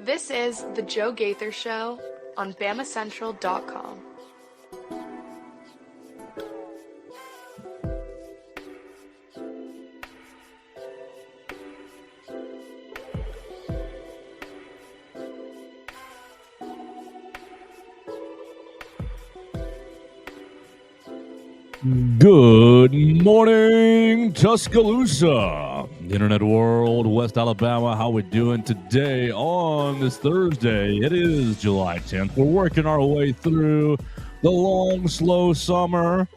This is The Joe Gaither Show on BamaCentral.com. Good morning, Tuscaloosa, Internet world, West Alabama. How we doing today on this Thursday? It is July 10th. We're working our way through the long, slow summer.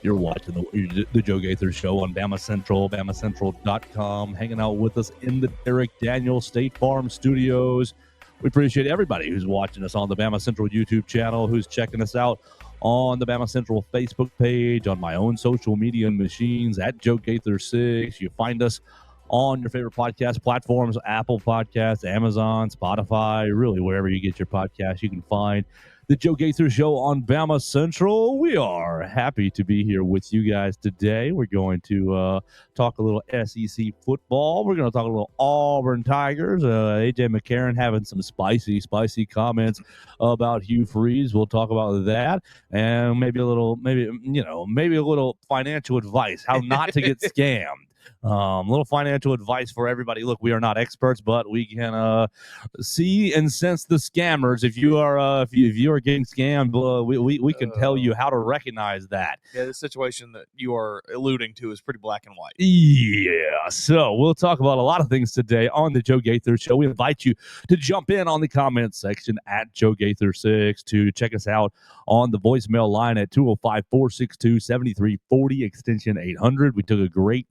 You're watching the Joe Gaither Show on Bama Central, BamaCentral.com, hanging out with us in the Derek Daniel State Farm Studios. We appreciate everybody who's watching us on the Bama Central YouTube channel, who's checking us out on the Bama Central Facebook page, on my own social media machines, at Joe Gaither 6. You find us on your favorite podcast platforms, Apple Podcasts, Amazon, Spotify, really wherever you get your podcasts, you can find the Joe Gaither Show on Bama Central. We are happy to be here with you guys today. We're going to talk a little SEC football. We're going to talk a little Auburn Tigers. A.J. McCarron having some spicy comments about Hugh Freeze. We'll talk about that, and maybe a little financial advice, how not to get scammed. Little financial advice for everybody. Look, we are not experts, but we can see and sense the scammers. If you are getting scammed, we can tell you how to recognize that. Yeah, the situation that you are alluding to is pretty black and white. Yeah, so we'll talk about a lot of things today on the Joe Gaither Show. We invite you to jump in on the comments section at Joe Gaither 6, to check us out on the voicemail line at 205-462-7340, extension 800. We took a great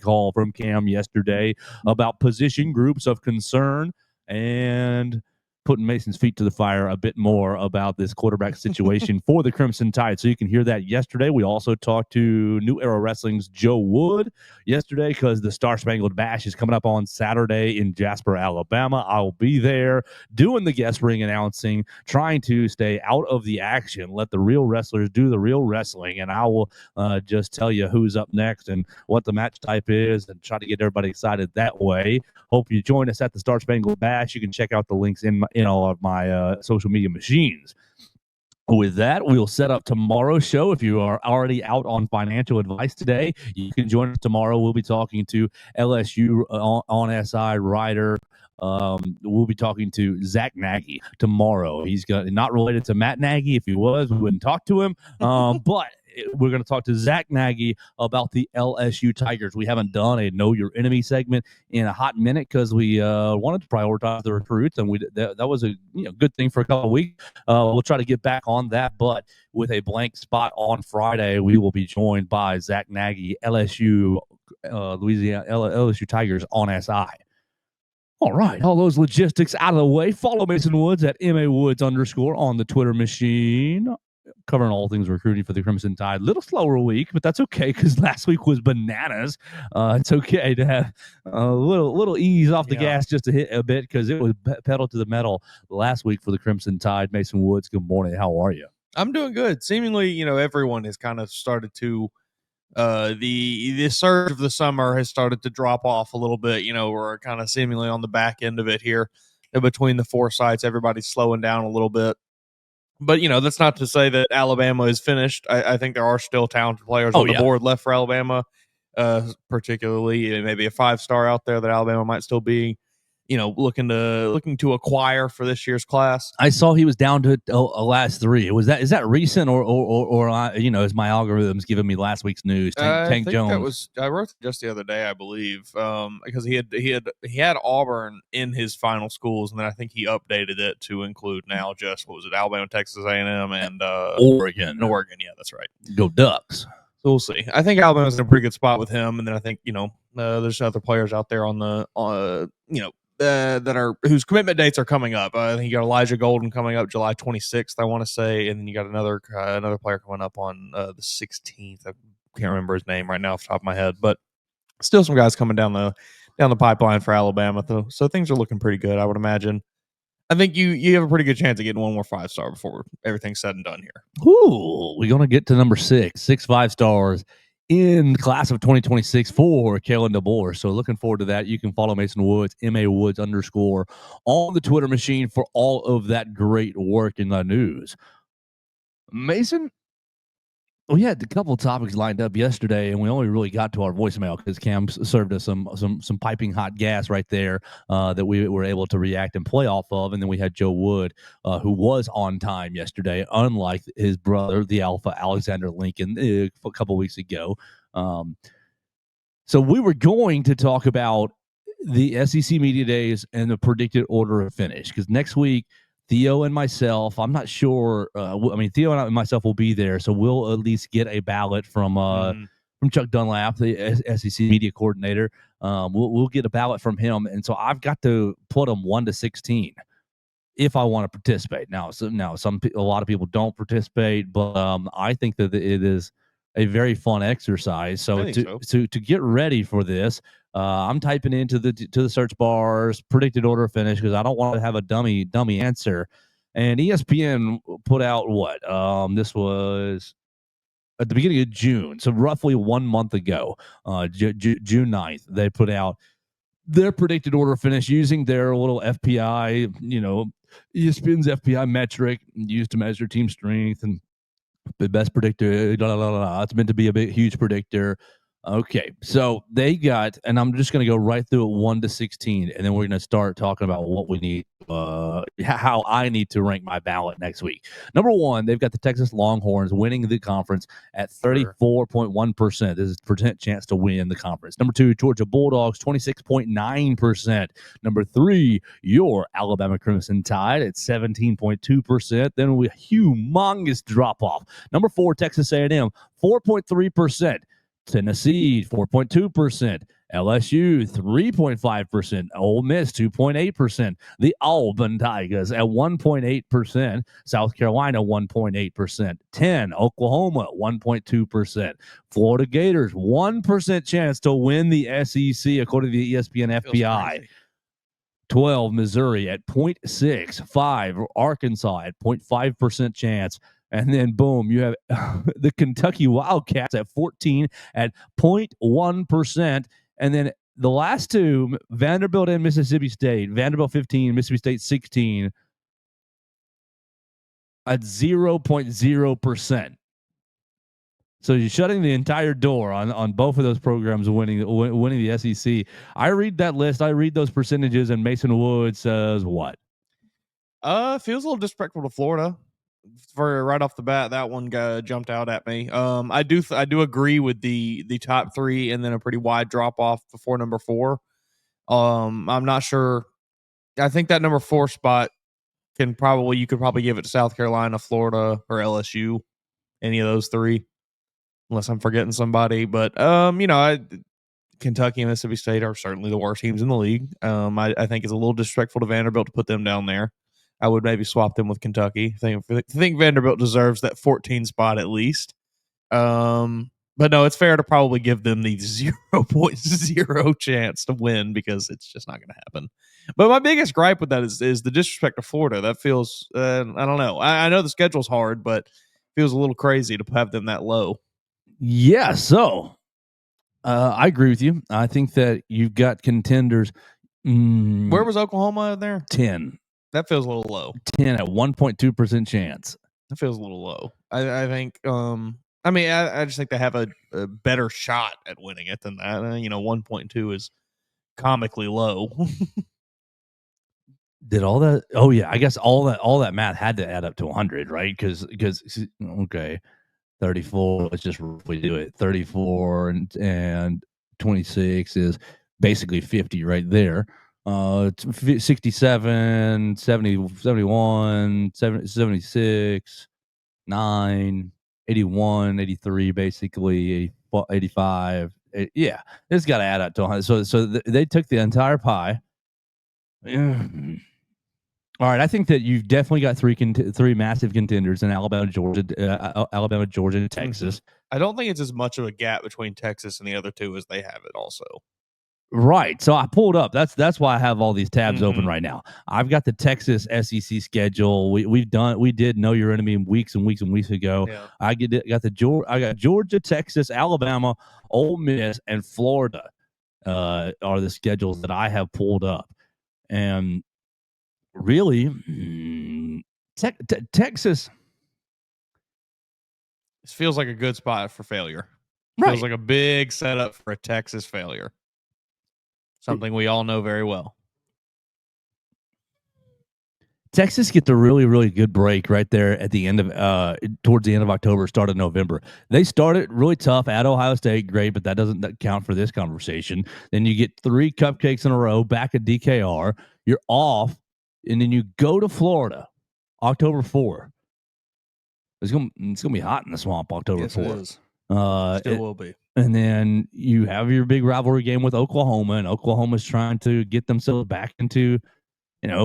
call from Cam yesterday about position groups of concern and putting Mason's feet to the fire a bit more about this quarterback situation for the Crimson Tide. So you can hear that yesterday. We also talked to New Era Wrestling's Joe Wood yesterday because the Star Spangled Bash is coming up on Saturday in Jasper, Alabama. I'll be there doing the guest ring announcing, trying to stay out of the action, let the real wrestlers do the real wrestling, and I will just tell you who's up next and what the match type is and try to get everybody excited that way. Hope you join us at the Star Spangled Bash. You can check out the links in all of my social media machines. With that, we'll set up tomorrow's show. If you are already out on financial advice today, you can join us tomorrow. We'll be talking to LSU on SI writer. We'll be talking to Zach Nagy tomorrow. He's not related to Matt Nagy. If he was, we wouldn't talk to him. But we're going to talk to Zach Nagy about the LSU Tigers. We haven't done a Know Your Enemy segment in a hot minute because we wanted to prioritize the recruits, and that was a good thing for a couple of weeks. We'll try to get back on that, but with a blank spot on Friday, we will be joined by Zach Nagy, LSU Tigers on SI. All right, all those logistics out of the way. Follow Mason Woods at MAWoods_ on the Twitter machine. Covering all things recruiting for the Crimson Tide. Little slower week, but that's okay because last week was bananas. It's okay to have a little ease off the gas just to hit a bit because it was pedal to the metal last week for the Crimson Tide. Mason Woods, good morning. How are you? I'm doing good. Seemingly, everyone has kind of started to the surge of the summer has started to drop off a little bit. We're kind of seemingly on the back end of it here. Between the four sites, everybody's slowing down a little bit. But, that's not to say that Alabama is finished. I think there are still talented players on the board left for Alabama, particularly maybe a 5-star out there that Alabama might still be, looking to acquire for this year's class. I saw he was down to last 3. Is that recent or is my algorithms giving me last week's news? Tank Jones. I wrote it just the other day, I believe, because he had Auburn in his final schools, and then I think he updated it to include now just Alabama, Texas A&M, and Oregon. Yeah, that's right. Go Ducks. So we'll see. I think Alabama's in a pretty good spot with him, and then I think there's other players out there on the that are whose commitment dates are coming up. I think you got Elijah Golden coming up July 26th, I want to say, and then you got another player coming up on the 16th. I can't remember his name right now off the top of my head, but still some guys coming down the pipeline for Alabama. So things are looking pretty good, I would imagine. I think you have a pretty good chance of getting one more 5-star before everything's said and done here. Ooh, we're gonna get to number 6 5 stars in the class of 2026 for Kalen DeBoer. So looking forward to that. You can follow Mason Woods, MA Woods _ on the Twitter machine for all of that great work in the news. Mason, we had a couple of topics lined up yesterday, and we only really got to our voicemail because Cam served us some piping hot gas right there that we were able to react and play off of. And then we had Joe Wood, who was on time yesterday, unlike his brother, the Alpha Alexander Lincoln, a couple weeks ago. So we were going to talk about the SEC Media Days and the predicted order of finish because next week, Theo and myself, I'm not sure. Theo and myself will be there, so we'll at least get a ballot from Chuck Dunlap, the SEC media coordinator. We'll get a ballot from him, and so I've got to put them 1 to 16 if I want to participate. Now, a lot of people don't participate, but I think that it is a very fun exercise. So to get ready for this, I'm typing into the search bars predicted order of finish because I don't want to have a dummy answer. And ESPN put out what? This was at the beginning of June, so roughly 1 month ago, June 9th, they put out their predicted order of finish using their little FPI, ESPN's FPI metric used to measure team strength and the best predictor. It's meant to be a big, huge predictor. Okay, so they got, and I'm just going to go right through it 1 to 16, and then we're going to start talking about what we need, how I need to rank my ballot next week. Number 1, they've got the Texas Longhorns winning the conference at 34.1%. This is percent chance to win the conference. Number 2, Georgia Bulldogs, 26.9%. Number 3, your Alabama Crimson Tide at 17.2%. Then we humongous drop off. Number 4, Texas A&M, 4.3%. Tennessee, 4.2%. LSU, 3.5%. Ole Miss, 2.8%. The Auburn Tigers at 1.8%. South Carolina, 1.8%. 10, Oklahoma, 1.2%. Florida Gators, 1% chance to win the SEC, according to the ESPN FPI. 12, Missouri at 0.6. 5, Arkansas at 0.5% chance. And then, boom, you have the Kentucky Wildcats at 14 at 0.1%. And then the last two, Vanderbilt and Mississippi State. Vanderbilt 15, Mississippi State 16 at 0.0%. So you're shutting the entire door on both of those programs winning the SEC. I read that list. I read those percentages, and Mason Woods says what? Feels a little disrespectful to Florida. For right off the bat, that one jumped out at me. I do agree with the top 3 and then a pretty wide drop off before number 4. I'm not sure. I think that number 4 spot you could probably give it to South Carolina, Florida, or LSU, any of those 3, unless I'm forgetting somebody. But Kentucky and Mississippi State are certainly the worst teams in the league. I think it's a little disrespectful to Vanderbilt to put them down there. I would maybe swap them with Kentucky. I think Vanderbilt deserves that 14 spot at least. But no, it's fair to probably give them the 0.0 chance to win because it's just not going to happen. But my biggest gripe with that is the disrespect to Florida. That feels, I don't know. I know the schedule's hard, but it feels a little crazy to have them that low. Yeah, so I agree with you. I think that you've got contenders. Where was Oklahoma in there? 10. That feels a little low. 10 at 1.2% chance. That feels a little low. I think. I just think they have a better shot at winning it than that. 1.2 is comically low. Did all that? Oh yeah, I guess all that math had to add up to 100, right? Because okay, 34. Let's just roughly do it. 34 and 26 is basically 50 right there. 67, 70, 71, 76, 9, 81, 83, basically 85. Yeah, it's got to add up to 100. So they took the entire pie. All right, I think that you've definitely got three massive contenders in Alabama, Georgia, and Texas. I don't think it's as much of a gap between Texas and the other two as they have it also. Right. So I pulled up. That's why I have all these tabs open Mhm. right now. I've got the Texas SEC schedule. We did know your enemy weeks and weeks and weeks ago. Yeah. I got Georgia, Texas, Alabama, Ole Miss, and Florida are the schedules that I have pulled up. And really, Texas, This feels like a good spot for failure. right? Feels like a big setup for a Texas failure. Something we all know very well. Texas gets a really, really good break right there at the end of towards the end of October, start of November. They started really tough at Ohio State, great, but that doesn't count for this conversation. Then you get 3 cupcakes in a row back at DKR. You're off, and then you go to Florida, October 4. It's gonna be hot in the swamp, October 4. Still will be. And then you have your big rivalry game with Oklahoma, and Oklahoma's trying to get themselves back into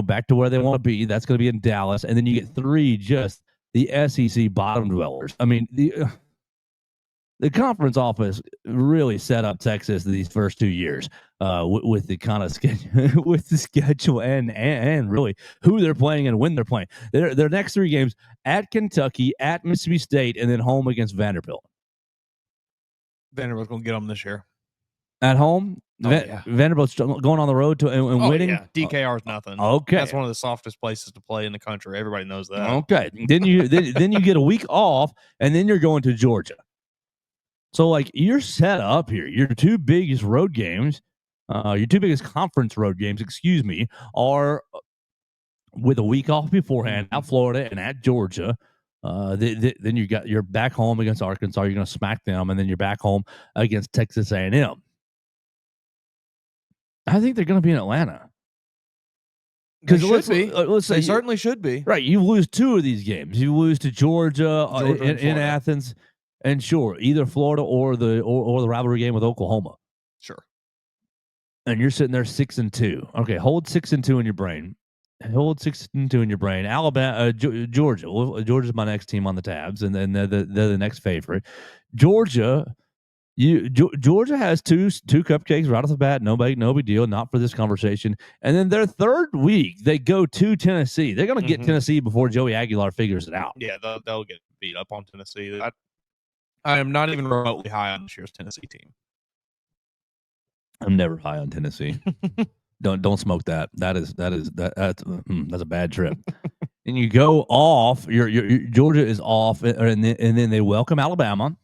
back to where they want to be. That's going to be in Dallas. And then you get 3 just the SEC bottom dwellers. I mean, the conference office really set up Texas these first 2 years with the kind of schedule, with the schedule and really who they're playing and when they're playing. Their next 3 games at Kentucky, at Mississippi State, and then home against Vanderbilt. Vanderbilt's going to get them this year. At home, yeah. Vanderbilt's going on the road to and winning. Yeah. DKR's nothing. Okay, that's one of the softest places to play in the country. Everybody knows that. Okay, then you then you get a week off, and then you're going to Georgia. So like you're set up here. Your 2 biggest road games, your 2 biggest conference road games, excuse me, are with a week off beforehand at Florida and at Georgia. Then you're back home against Arkansas. You're going to smack them, and then you're back home against Texas A&M. I think they're going to be in Atlanta. Because they certainly should be. Right. You lose 2 of these games. You lose to Georgia in Athens, and sure, either Florida or the rivalry game with Oklahoma. Sure. And you're sitting there 6-2. Okay, hold 6-2 in your brain. Hold 6-2 in your brain. Alabama, Georgia. Well, Georgia's my next team on the tabs, and then they're the next favorite. Georgia. Georgia has two cupcakes right off the bat. No big deal. Not for this conversation. And then their third week, they go to Tennessee. They're going to get Tennessee before Joey Aguilar figures it out. Yeah, they'll get beat up on Tennessee. I am not even remotely high on this year's Tennessee team. I'm never high on Tennessee. Don't smoke that. That's a bad trip. And you go off. Your Georgia is off, and then they welcome Alabama.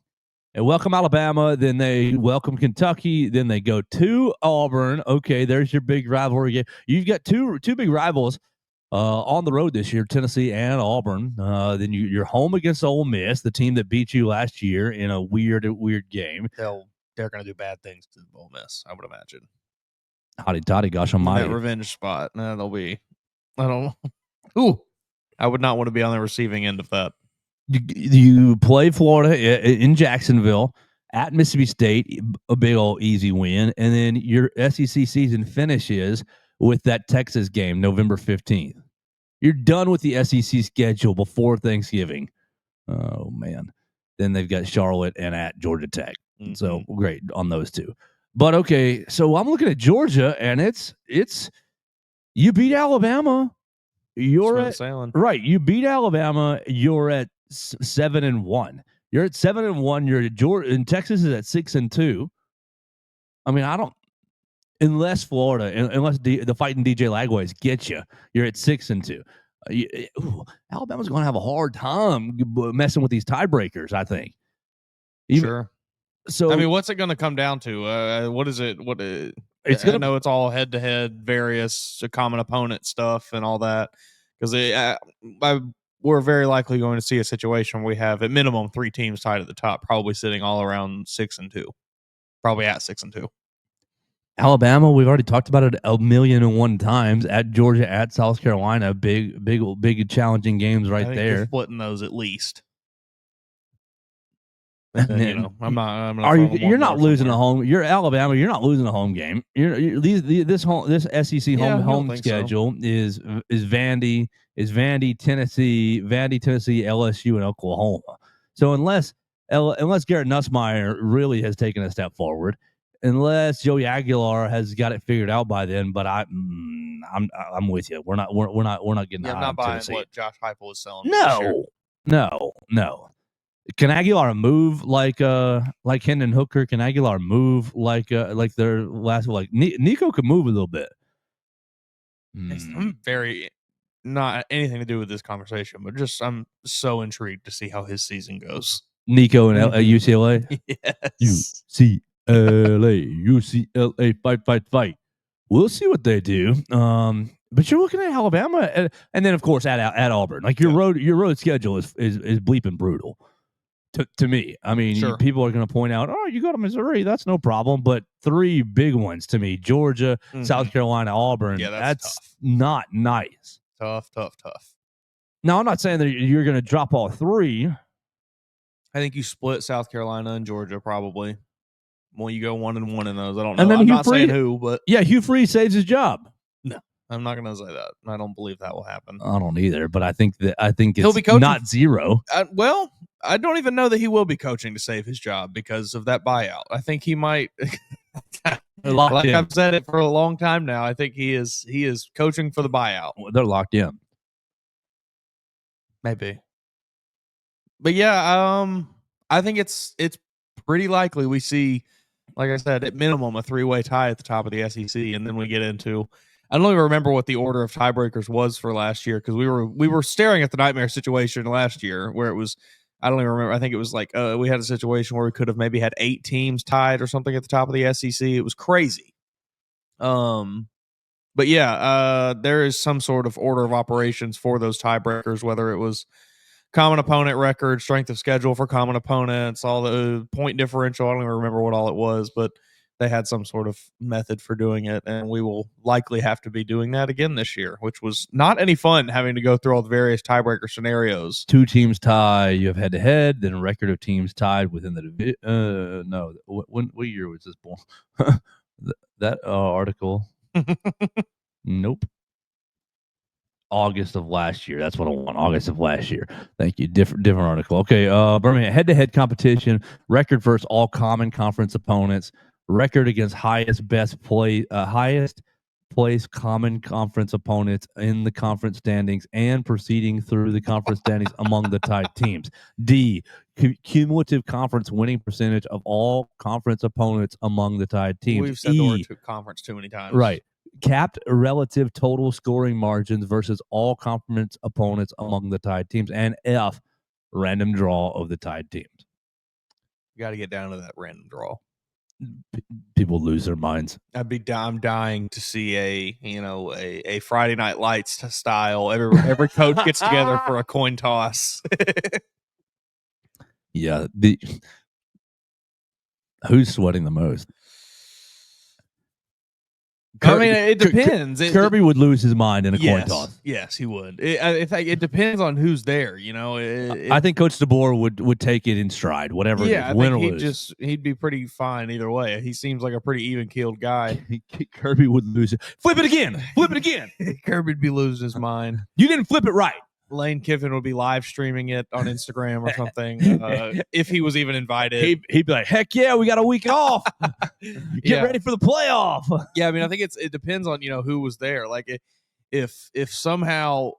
Then they welcome Kentucky. Then they go to Auburn. Okay, there's your big rivalry game. You've got two big rivals on the road this year, Tennessee and Auburn. Then you're home against Ole Miss, the team that beat you last year in a weird game. They're going to do bad things to Ole Miss, I would imagine. Hotty toddy, gosh almighty. That revenge spot. That'll be. I don't know. Ooh, I would not want to be on the receiving end of that. You play Florida in Jacksonville at Mississippi State, a big old easy win, and then your SEC season finishes with that Texas game, November 15th. You're done with the SEC schedule before Thanksgiving. Oh man, then they've got Charlotte and at Georgia Tech. Mm-hmm. So great on those 2. But okay, so I'm looking at Georgia, and it's you beat Alabama. You're at right. You beat Alabama. You're at 7-1. You're at 7-1. You're at Georgia, and Texas is at 6-2. I mean, I don't unless Florida, unless the fighting DJ Lagways get you. You're at 6-2. Alabama's going to have a hard time messing with these tiebreakers. I think. Sure. So I mean, what's it going to come down to? What is it? I know it's all head-to-head, various common opponent stuff and all that. Because we're very likely going to see a situation where we have at minimum 3 teams tied at the top, probably sitting all around 6-2, probably at 6-2. Alabama, we've already talked about it 1,000,001 times. At Georgia, at South Carolina, big challenging games right there. You're splitting those at least. Then, I'm not. You're not losing a home. You're Alabama. You're not losing a home game. This SEC home schedule is Vandy, Tennessee, LSU, and Oklahoma. So unless Garrett Nussmeier really has taken a step forward, unless Joey Aguilar has got it figured out by then. But I'm with you. We're not getting Yeah, I'm high not on buying Tennessee. what Josh Heupel is selling. This year. No. Can Aguilar move like Hendon Hooker? Can Aguilar move like their last Nico could move a little bit. I'm very not anything to do with this conversation, but just I'm so intrigued to see how his season goes. Nico and UCLA. Yes. UCLA, fight. We'll see what they do. But you're looking at Alabama, and then of course at Auburn. Like your road schedule is bleeping brutal. To me, I mean, Sure. people are going to point out, oh, you go to Missouri, that's no problem. But 3 big ones to me: Georgia, South Carolina, Auburn. Yeah, that's tough. not nice. Tough. Now, I'm not saying that you're going to drop all 3. I think you split South Carolina and Georgia probably. Well, you go 1-1 in those. I don't know. And then I'm not saying who, but yeah, Hugh Freeze saves his job. no, I'm not going to say that. I don't believe that will happen. I don't either, but I think He'll be it's coaching. not 0. Well, I don't even know that he will be coaching to save his job because of that buyout. I think he might. Like I've said it for a long time now. I think he is coaching for the buyout. They're locked in. Maybe. But yeah, I think it's pretty likely we see, like I said, at minimum a 3-way tie at the top of the SEC, and then we get into. I don't even remember what the order of tiebreakers was for last year because we were staring at the nightmare situation last year where it was. I don't even remember. I think it was like we had a situation where we could have maybe had 8 teams tied or something at the top of the SEC. It was crazy. But yeah, there is some sort of order of operations for those tiebreakers, whether it was common opponent record, strength of schedule for common opponents, all the point differential. I don't even remember what all it was, but they had some sort of method for doing it, and we will likely have to be doing that again this year, which was not any fun having to go through all the various tiebreaker scenarios. 2 teams tie, you have head-to-head, then a record of teams tied within the division. No, what year was this born? that article. Nope. August of last year. That's what I want. August of last year. Thank you. Different article. Okay. Birmingham head-to-head competition. Record versus all common conference opponents. Record against highest place common conference opponents in the conference standings and proceeding through the conference standings among the tied teams. D. Cumulative conference winning percentage of all conference opponents among the tied teams. We've said the word conference too many times. Right. Capped relative total scoring margins versus all conference opponents among the tied teams. And F. Random draw of the tied teams. You got to get down to that random draw. People lose their minds. I'm dying to see a Friday Night Lights style. Every coach gets together for a coin toss. Yeah. Who's sweating the most? I mean, it depends. Kirby would lose his mind in a coin toss. Yes, he would. It depends on who's there. I think Coach DeBoer would take it in stride, whatever. Yeah, it is, win or lose. he'd be pretty fine either way. He seems like a pretty even keeled guy. Kirby would lose it. Flip it again. Kirby'd be losing his mind. You didn't flip it right. Lane Kiffin would be live streaming it on Instagram or something if he was even invited. He'd be like, "Heck yeah, we got a week off. Get ready for the playoff." Yeah, I mean, I think it depends on who was there. Like if somehow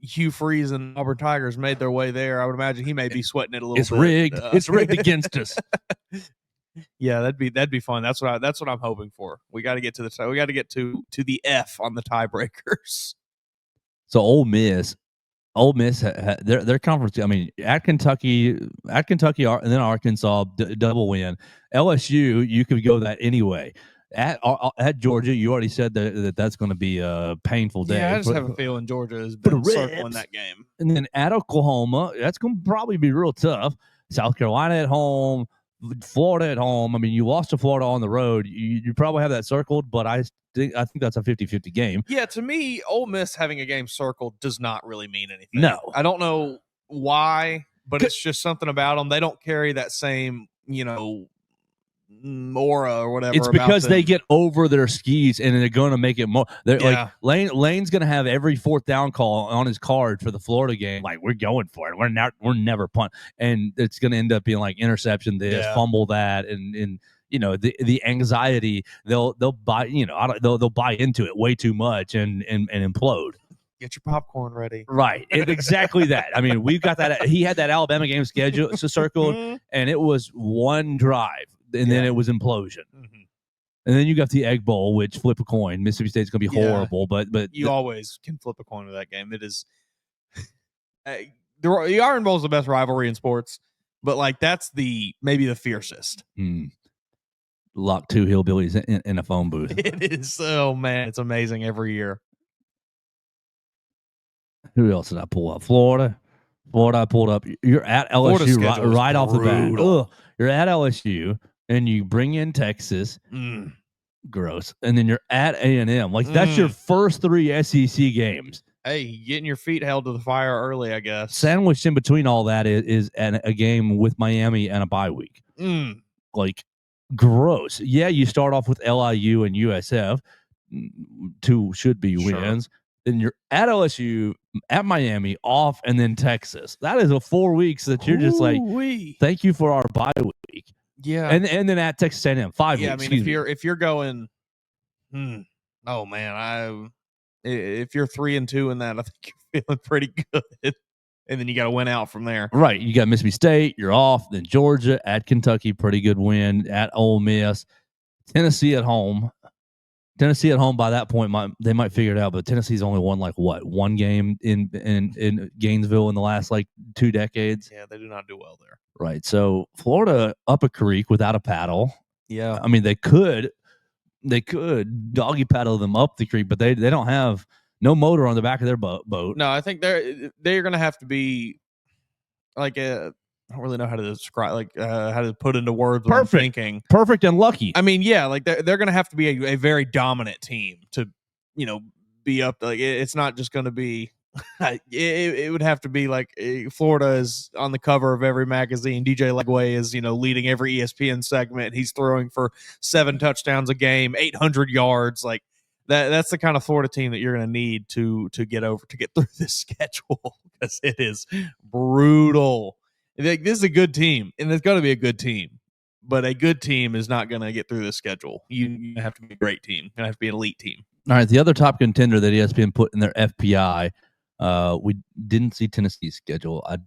Hugh Freeze and Auburn Tigers made their way there, I would imagine he may be sweating it a little bit. It's rigged. It's rigged against us. Yeah, that'd be fun. That's what I'm hoping for. We got to get to the F on the tiebreakers. So Ole Miss, their conference. I mean, at Kentucky, and then Arkansas, double win. LSU, you could go that anyway. At Georgia, you already said that's going to be a painful day. Yeah, I just have a feeling Georgia has been circling that game. And then at Oklahoma, that's going to probably be real tough. South Carolina at home, Florida at home. I mean, you lost to Florida on the road. You probably have that circled, but I think that's a 50-50 game. Yeah, to me, Ole Miss having a game circled does not really mean anything. No. I don't know why, but it's just something about them. They don't carry that same, aura or whatever. It's because they get over their skis and they're going to make it more. Like Lane's going to have every 4th down call on his card for the Florida game. Like, we're going for it. We're never punt, and it's going to end up being like interception this, fumble that, and the anxiety, they'll buy, they'll buy into it way too much and implode. Get your popcorn ready. Right. Exactly that. I mean, we've got that. He had that Alabama game scheduled, circled, and it was one drive, and then it was implosion. And then you got the Egg Bowl, which flip a coin. Mississippi State's going to be horrible, but you always can flip a coin with that game. It is the Iron Bowl is the best rivalry in sports, but like that's maybe the fiercest. Lock 2 hillbillies in a phone booth. It is. Oh man, it's amazing every year. Who else did I pull up? Florida, I pulled up. You're at LSU right off the bat. Ugh. You're at LSU, and you bring in Texas. Gross. And then you're at A&M. Like, that's your first 3 SEC games. Hey, getting your feet held to the fire early, I guess. Sandwiched in between all that is a game with Miami and a bye week. Like, gross. Yeah, you start off with LIU and USF. 2 should be wins. Then you're at LSU, at Miami, off, and then Texas. That is a 4 weeks that you're just like, thank you for our bye week. Yeah, and then at Texas A&M, 5 weeks. Yeah, I mean, if you're going, oh man, if you're 3-2 in that, I think you're feeling pretty good. And then you got to win out from there. Right, you got Mississippi State, you're off. Then Georgia at Kentucky, pretty good win. At Ole Miss, Tennessee at home. Tennessee at home, by that point, they might figure it out, but Tennessee's only won like one game in Gainesville in the last like 2 decades. Yeah, they do not do well there. Right. So Florida up a creek without a paddle. Yeah. I mean, they could doggy paddle them up the creek, but they don't have no motor on the back of their boat. No, I think they're going to have to be like I don't really know how to describe, like how to put into words what I'm thinking. Perfect and lucky. I mean, yeah, like they're going to have to be a very dominant team to, be up. Like it's not just going to be. It would have to be like Florida is on the cover of every magazine. DJ Legway is leading every ESPN segment. He's throwing for 7 touchdowns a game, 800 yards. Like that's the kind of Florida team that you're going to need to get through this schedule because it is brutal. Like, this is a good team, and it's going to be a good team, but a good team is not going to get through this schedule. You have to be a great team. You're going to have to be an elite team. All right, the other top contender that ESPN put in their FPI, we didn't see Tennessee's schedule. I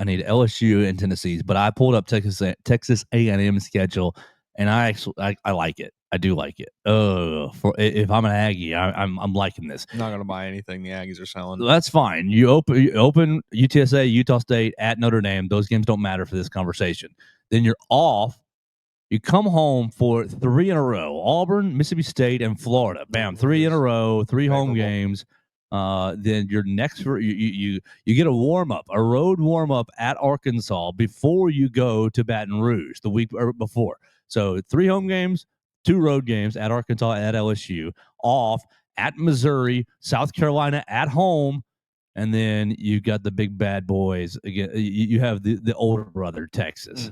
need LSU and Tennessee's, but I pulled up Texas A&M schedule, and I like it. I do like it. If I'm an Aggie, I'm liking this. I'm not going to buy anything the Aggies are selling. That's fine. You open UTSA, Utah State, at Notre Dame. Those games don't matter for this conversation. Then you're off. You come home for 3 in a row: Auburn, Mississippi State, and Florida. Bam, 3 in a row, 3 home games. Then your next you get a road warm up at Arkansas before you go to Baton Rouge the week before. So 3 home games, 2 road games at Arkansas, at LSU, off at Missouri, South Carolina at home, and then you got the big bad boys again. You have the older brother, Texas.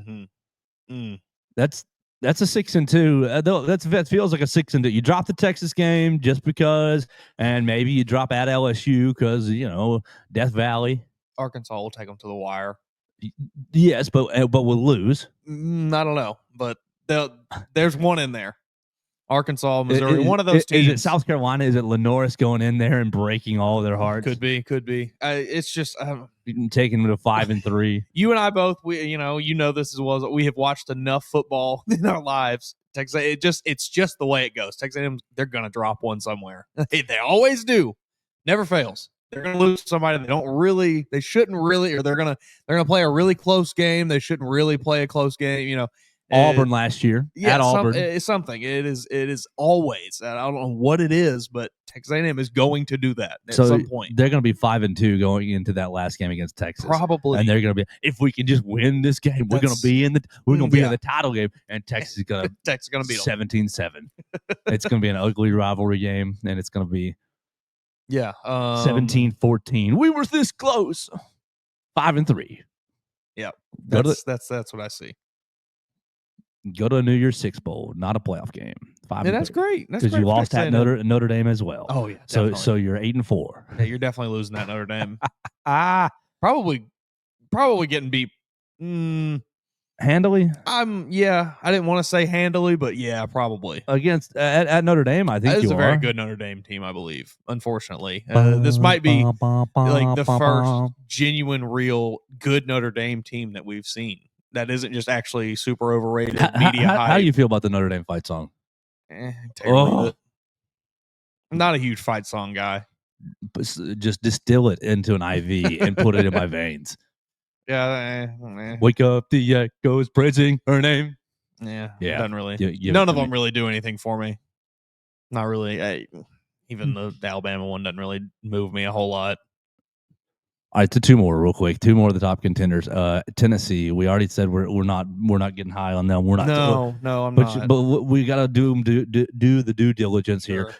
That's a 6-2. That feels like a 6-2. You drop the Texas game just because, and maybe you drop at LSU because Death Valley. Arkansas will take them to the wire. Yes, but we'll lose. I don't know, but there's one in there. Arkansas, Missouri, one of those teams. Is it South Carolina? Is it Lenoris going in there and breaking all of their hearts? Could be. It's just taking them to 5-3. You and I both, this as well as we have watched enough football in our lives. Texas, it's just the way it goes. Texas A&M, they're gonna drop one somewhere. They always do. Never fails. They're gonna lose to somebody they shouldn't really, or they're gonna play a really close game. They shouldn't really play a close game. Auburn last year at Auburn. It's something. It is always. I don't know what it is, but Texas A&M is going to do that at some point. They're going to be 5-2 going into that last game against Texas, probably. And they're going to be, if we can just win this game, we're going to be in the title game. And Texas is going to beat 17-7. It's going to be an ugly rivalry game, and it's going to be 17-14. We were this close. 5-3. Yeah, that's what I see. Go to a New Year's Six Bowl, not a playoff game. 5-3. Yeah, that's great. Because you lost at Notre Dame as well. Oh yeah. So you're 8-4. Yeah, you're definitely losing that Notre Dame. Probably getting beat. handily I didn't want to say handily, but yeah, probably. against at Notre Dame. I think This is you a very are. good Notre Dame team, I believe. Unfortunately, this might be like the first genuine, real good Notre Dame team that we've seen. That isn't just actually super overrated media hype. How do you feel about the Notre Dame fight song? I'm not a huge fight song guy. Just distill it into an IV and put it in my veins. Yeah. Wake up, the echoes praising her name. Yeah. Yeah. Doesn't really. Give None it of to them me. really do anything for me. Not really. Even the Alabama one doesn't really move me a whole lot. All right, to two more real quick. Two more of the top contenders. Tennessee. We already said we're not getting high on them. We're not. No, I'm not. But we got to do the due diligence here. Sure.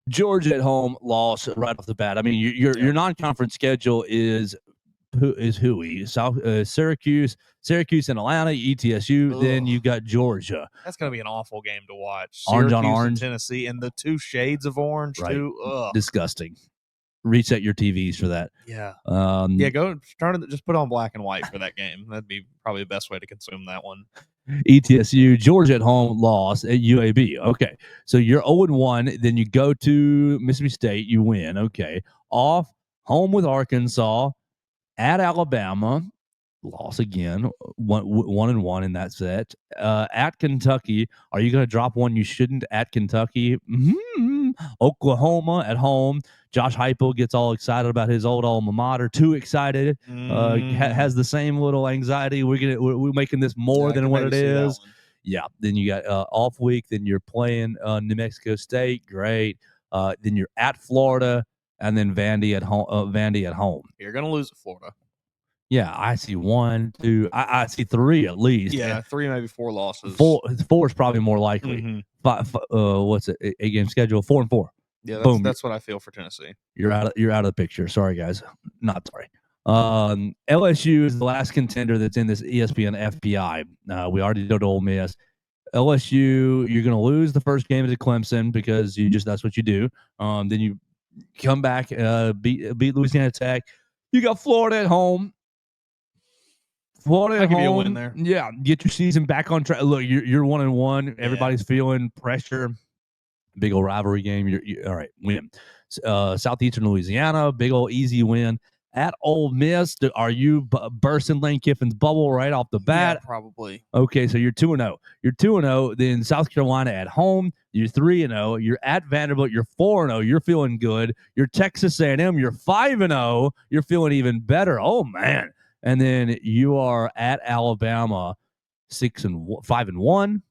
Georgia at home loss right off the bat. I mean, your non-conference schedule is hooey. South Syracuse and Atlanta, ETSU. Ugh. Then you got Georgia. That's gonna be an awful game to watch. Orange on Syracuse orange. and Tennessee, and the two shades of orange Right. too. Ugh. Disgusting. Reset your TVs for that. Yeah. Yeah, go just put on black and white for that game. That'd be probably the best way to consume that one. ETSU, Georgia at home loss at UAB. Okay. So you're 0-1. Then you go to Mississippi State, you win. Okay. Off, home with Arkansas, at Alabama, loss again, 1-1 in that set. At Kentucky, are you going to drop one you shouldn't at Kentucky? Oklahoma at home. Josh Heupel gets all excited about his old alma mater. Too excited. Has the same little anxiety. We're making this more than what it is. Yeah. Then you got off week. Then you're playing New Mexico State. Great. Then you're at Florida, and then Vandy at home. You're gonna lose at Florida. Yeah, I see one, two. I see three at least. Yeah, 3, maybe 4 losses. Four is probably more likely. Mm-hmm. What's it? 8-game schedule? 4-4. Yeah, Boom. That's what I feel for Tennessee. You're out of the picture. Sorry, guys. Not sorry. LSU is the last contender that's in this ESPN FPI. We already did Ole Miss. LSU, you're going to lose the first game to Clemson because that's what you do. Then you come back, beat Louisiana Tech. You got Florida at home. Florida at home. Give you a win there. Yeah, get your season back on track. Look, you're 1-1. Everybody's feeling pressure. Big old rivalry game. You're all right. Win. Southeastern Louisiana, big old easy win. At Ole Miss, are you bursting Lane Kiffin's bubble right off the bat? Yeah, probably. Okay, so you're 2-0. You're 2-0. Then South Carolina at home. You're 3-0. You're at Vanderbilt. You're 4-0. You're feeling good. You're Texas A&M. You're 5-0. You're feeling even better. Oh man! And then you are at Alabama, 5-1.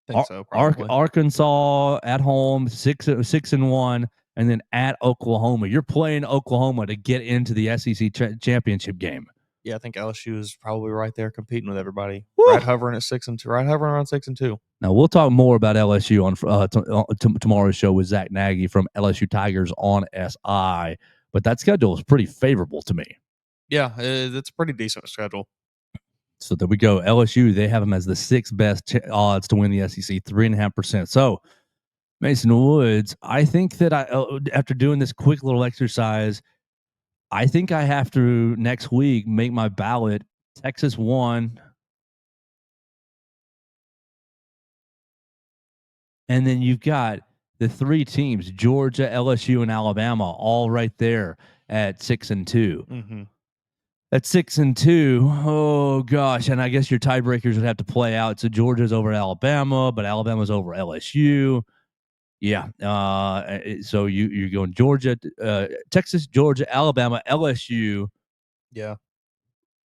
I think so. Probably. Arkansas at home, 6-1, and then at Oklahoma. You're playing Oklahoma to get into the SEC championship game. Yeah, I think LSU is probably right there competing with everybody. Woo! Right hovering at 6-2. Right hovering around 6-2. Now we'll talk more about LSU on tomorrow's show with Zach Nagy from LSU Tigers on SI. But that schedule is pretty favorable to me. Yeah, it's a pretty decent schedule. So there we go. LSU, they have them as the 6th best odds to win the SEC, 3.5%. So Mason Woods, I think that after doing this quick little exercise, I think I have to next week make my ballot Texas 1. And then you've got the 3 teams, Georgia, LSU, and Alabama, all right there at 6-2. Mm-hmm. At 6-2, oh gosh, and I guess your tiebreakers would have to play out. So Georgia's over Alabama, but Alabama's over LSU. Yeah, so you're going Georgia, Texas, Georgia, Alabama, LSU. Yeah.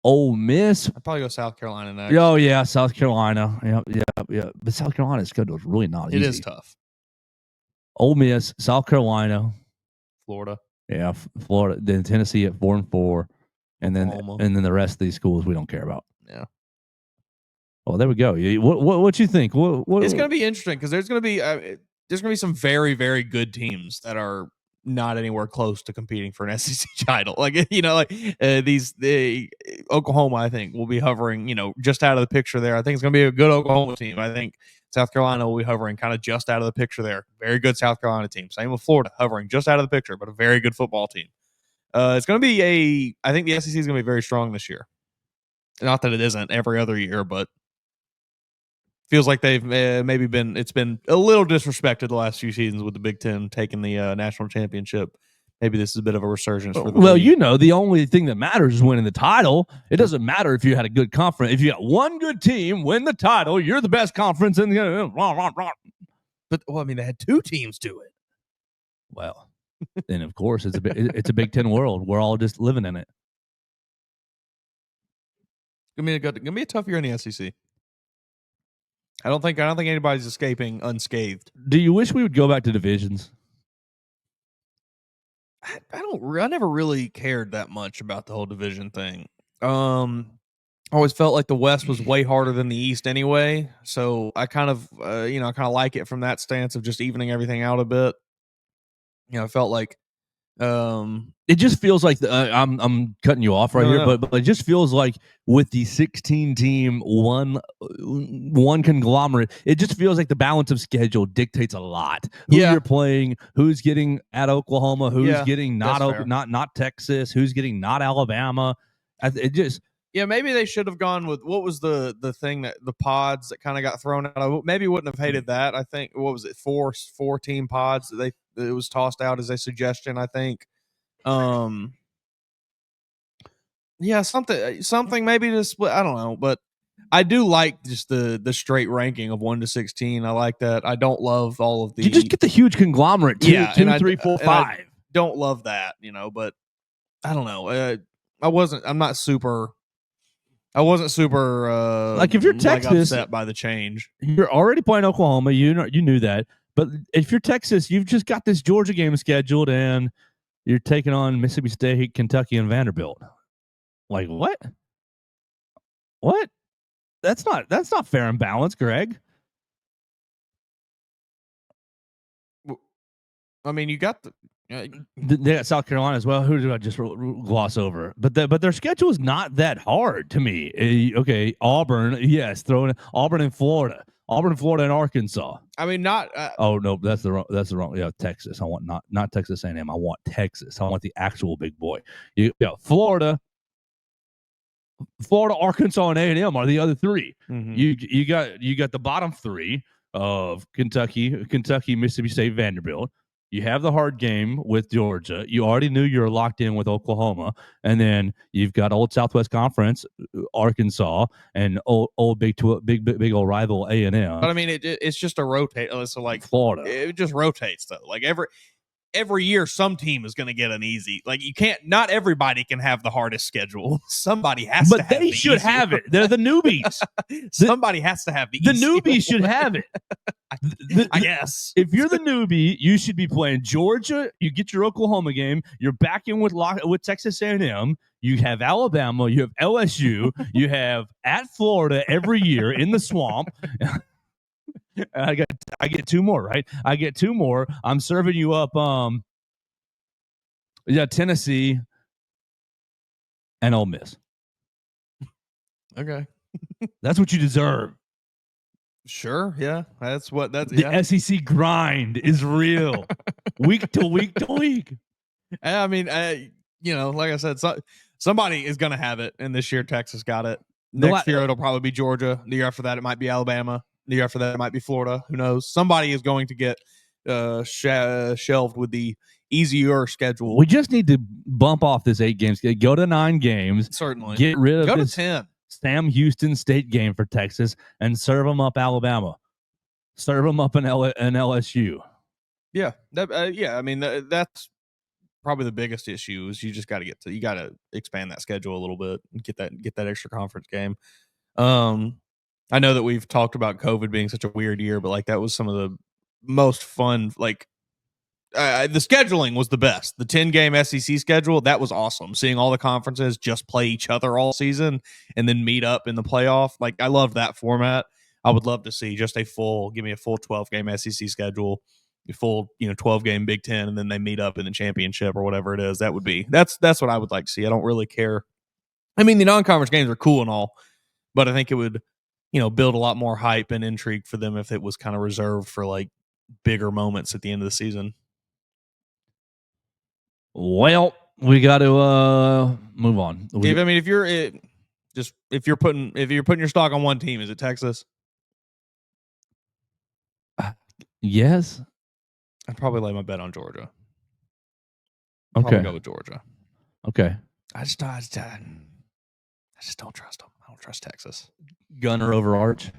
Ole Miss. I'd probably go South Carolina next. Oh yeah, South Carolina. Yeah. But South Carolina's schedule is really not easy. It is tough. Ole Miss, South Carolina, Florida. Yeah, Florida. Then Tennessee at 4-4. And then the rest of these schools we don't care about. Yeah. Well, there we go. What you think? It's going to be interesting because there's going to be some very, very good teams that are not anywhere close to competing for an SEC title. The Oklahoma, I think, will be hovering, just out of the picture there. I think it's going to be a good Oklahoma team. I think South Carolina will be hovering kind of just out of the picture there. Very good South Carolina team. Same with Florida, hovering just out of the picture, but a very good football team. It's going to be I think the SEC is going to be very strong this year. Not that it isn't every other year, but feels like they've it's been a little disrespected the last few seasons with the Big Ten taking the national championship. Maybe this is a bit of a resurgence for the Well, league. the only thing that matters is winning the title. It doesn't matter if you had a good conference. If you got one good team win the title, you're the best conference in the. But I mean, they had 2 teams do it. Well, then of course it's a Big Ten world. We're all just living in it. Gonna be a tough year in the SEC. I don't think anybody's escaping unscathed. Do you wish we would go back to divisions? I never really cared that much about the whole division thing. I always felt like the West was way harder than the East anyway. So I kind of, like it from that stance of just evening everything out a bit. I felt like, it just feels like I'm cutting you off right here, but it just feels like with the 16 team one conglomerate, it just feels like the balance of schedule dictates a lot. Who you're playing, who's getting at Oklahoma, who's getting not Texas, who's getting not Alabama. It just maybe they should have gone with what was the thing that the pods that kind of got thrown out. I maybe wouldn't have hated that. I think what was it, four team pods that it was tossed out as a suggestion. I think. Something maybe to split. I don't know, but I do like just the straight ranking of 1 to 16. I like that. I don't love all of the. You just get the huge conglomerate. 2, 3, 4, 5. Don't love that, but I don't know. I wasn't super like if you're Texas, upset by the change. You're already playing Oklahoma. You knew that, but if you're Texas, you've just got this Georgia game scheduled, and you're taking on Mississippi State, Kentucky, and Vanderbilt. Like what? What? That's not fair and balanced, Greg. I mean, you got they got South Carolina as well. Who did I just gloss over? But their schedule is not that hard to me. Okay, Auburn, yes, throwing Auburn and Florida. Auburn, Florida, and Arkansas. I mean, not. Oh no, that's the wrong. Yeah, Texas. I want not Texas A&M. I want Texas. I want the actual big boy. Florida, Arkansas, and A&M are the other 3. Mm-hmm. You got the bottom 3 of Kentucky, Mississippi State, Vanderbilt. You have the hard game with Georgia. You already knew you were locked in with Oklahoma, and then you've got old Southwest Conference, Arkansas, and old big old rival A&M. But I mean, it's just a rotate. So like Florida, it just rotates though. Like every year, some team is going to get an easy. Like you can't. Not everybody can have the hardest schedule. Somebody has to. But they should have it. They're the newbies. Somebody has to have the newbies should have it. I guess. If you're the newbie, you should be playing Georgia. You get your Oklahoma game. You're back in with Texas A&M. You have Alabama. You have LSU. You have at Florida every year in the swamp. I get 2 more, right? I get 2 more. I'm serving you up. Tennessee and Ole Miss. Okay, that's what you deserve. Sure, yeah, that's the SEC grind is real, week to week to week. I mean, like I said, somebody is going to have it, and this year Texas got it. Next year it'll probably be Georgia. The year after that it might be Alabama. The year after that it might be Florida. Who knows? Somebody is going to get shelved with the easier schedule. We just need to bump off this 8 games. Go to 9 games. Certainly. Get rid of Go this to 10. Sam Houston State game for Texas and serve them up Alabama. Serve them up in LSU. Yeah. I mean, that's probably the biggest issue is you just got to you got to expand that schedule a little bit and get that extra conference game. I know that we've talked about COVID being such a weird year, but like that was some of the most fun. Like the scheduling was the best. The 10-game SEC schedule, that was awesome. Seeing all the conferences just play each other all season and then meet up in the playoff. Like I love that format. I would love to see just give me a full 12-game SEC schedule, a full 12-game Big Ten, and then they meet up in the championship or whatever it is. That's what I would like to see. I don't really care. I mean, the non-conference games are cool and all, but I think it would build a lot more hype and intrigue for them if it was kind of reserved for like bigger moments at the end of the season. Well, we got to move on. I mean, if you're Just if you're putting your stock on one team, is it Texas? Yes. I'd probably lay my bet on Georgia. Okay. Probably go with Georgia. Okay. I just don't trust them. I don't trust Texas. Gunner over Arch.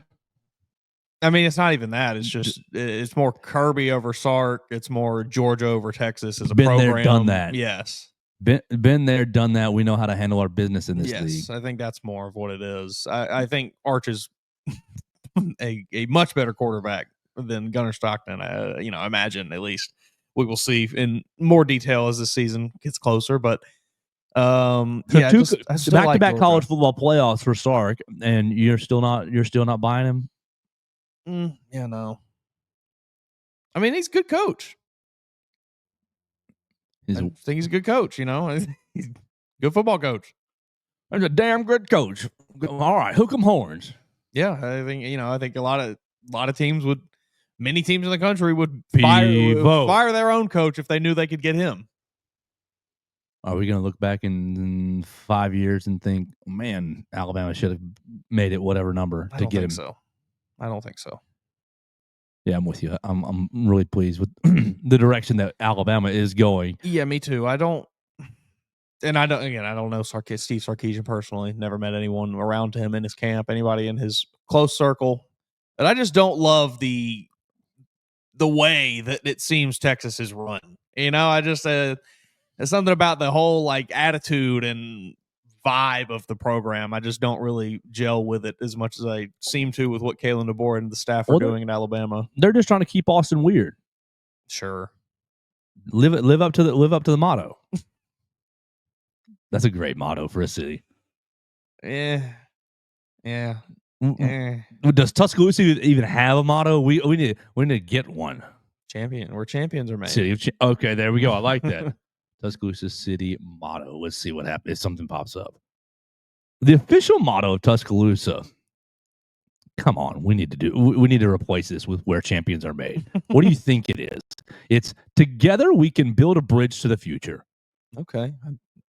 I mean, it's not even that. It's just it's more Kirby over Sark. It's more Georgia over Texas as a Been program. there, done that. Yes. Been there, done that. We know how to handle our business in this league. Yes, I think that's more of what it is. I think Arch is a much better quarterback than Gunnar Stockton. I imagine at least we will see in more detail as the season gets closer. But I still back-to-back like college football playoffs for Sark, and you're still not buying him. No. I mean, he's a good coach. I think he's a good coach. He's a good football coach. He's a damn good coach. All right, hook 'em horns. Yeah, I think a lot of teams many teams in the country would Pivo. fire their own coach if they knew they could get him. Are we going to look back in 5 years and think, man, Alabama should have made it whatever number to get him? I don't think so. Yeah, I'm with you. I'm really pleased with the direction that Alabama is going. Yeah, me too. I don't know Steve Sarkisian personally. Never met anyone around him in his camp, anybody in his close circle. And I just don't love the way that it seems Texas is run. I just there's something about the whole like attitude and vibe of the program. I just don't really gel with it as much as I seem to with what Kalen DeBoer and the staff are doing in Alabama. They're just trying to keep Austin weird. Sure. Live up to the motto. That's a great motto for a city. Yeah. Does Tuscaloosa even have a motto? We need to get one. Champion. Where champions are made. City of okay, there we go. I like that. Tuscaloosa City motto. Let's see what happens if something pops up. The official motto of Tuscaloosa. Come on, we need to replace this with where champions are made. What do you think it is? It's together we can build a bridge to the future. Okay.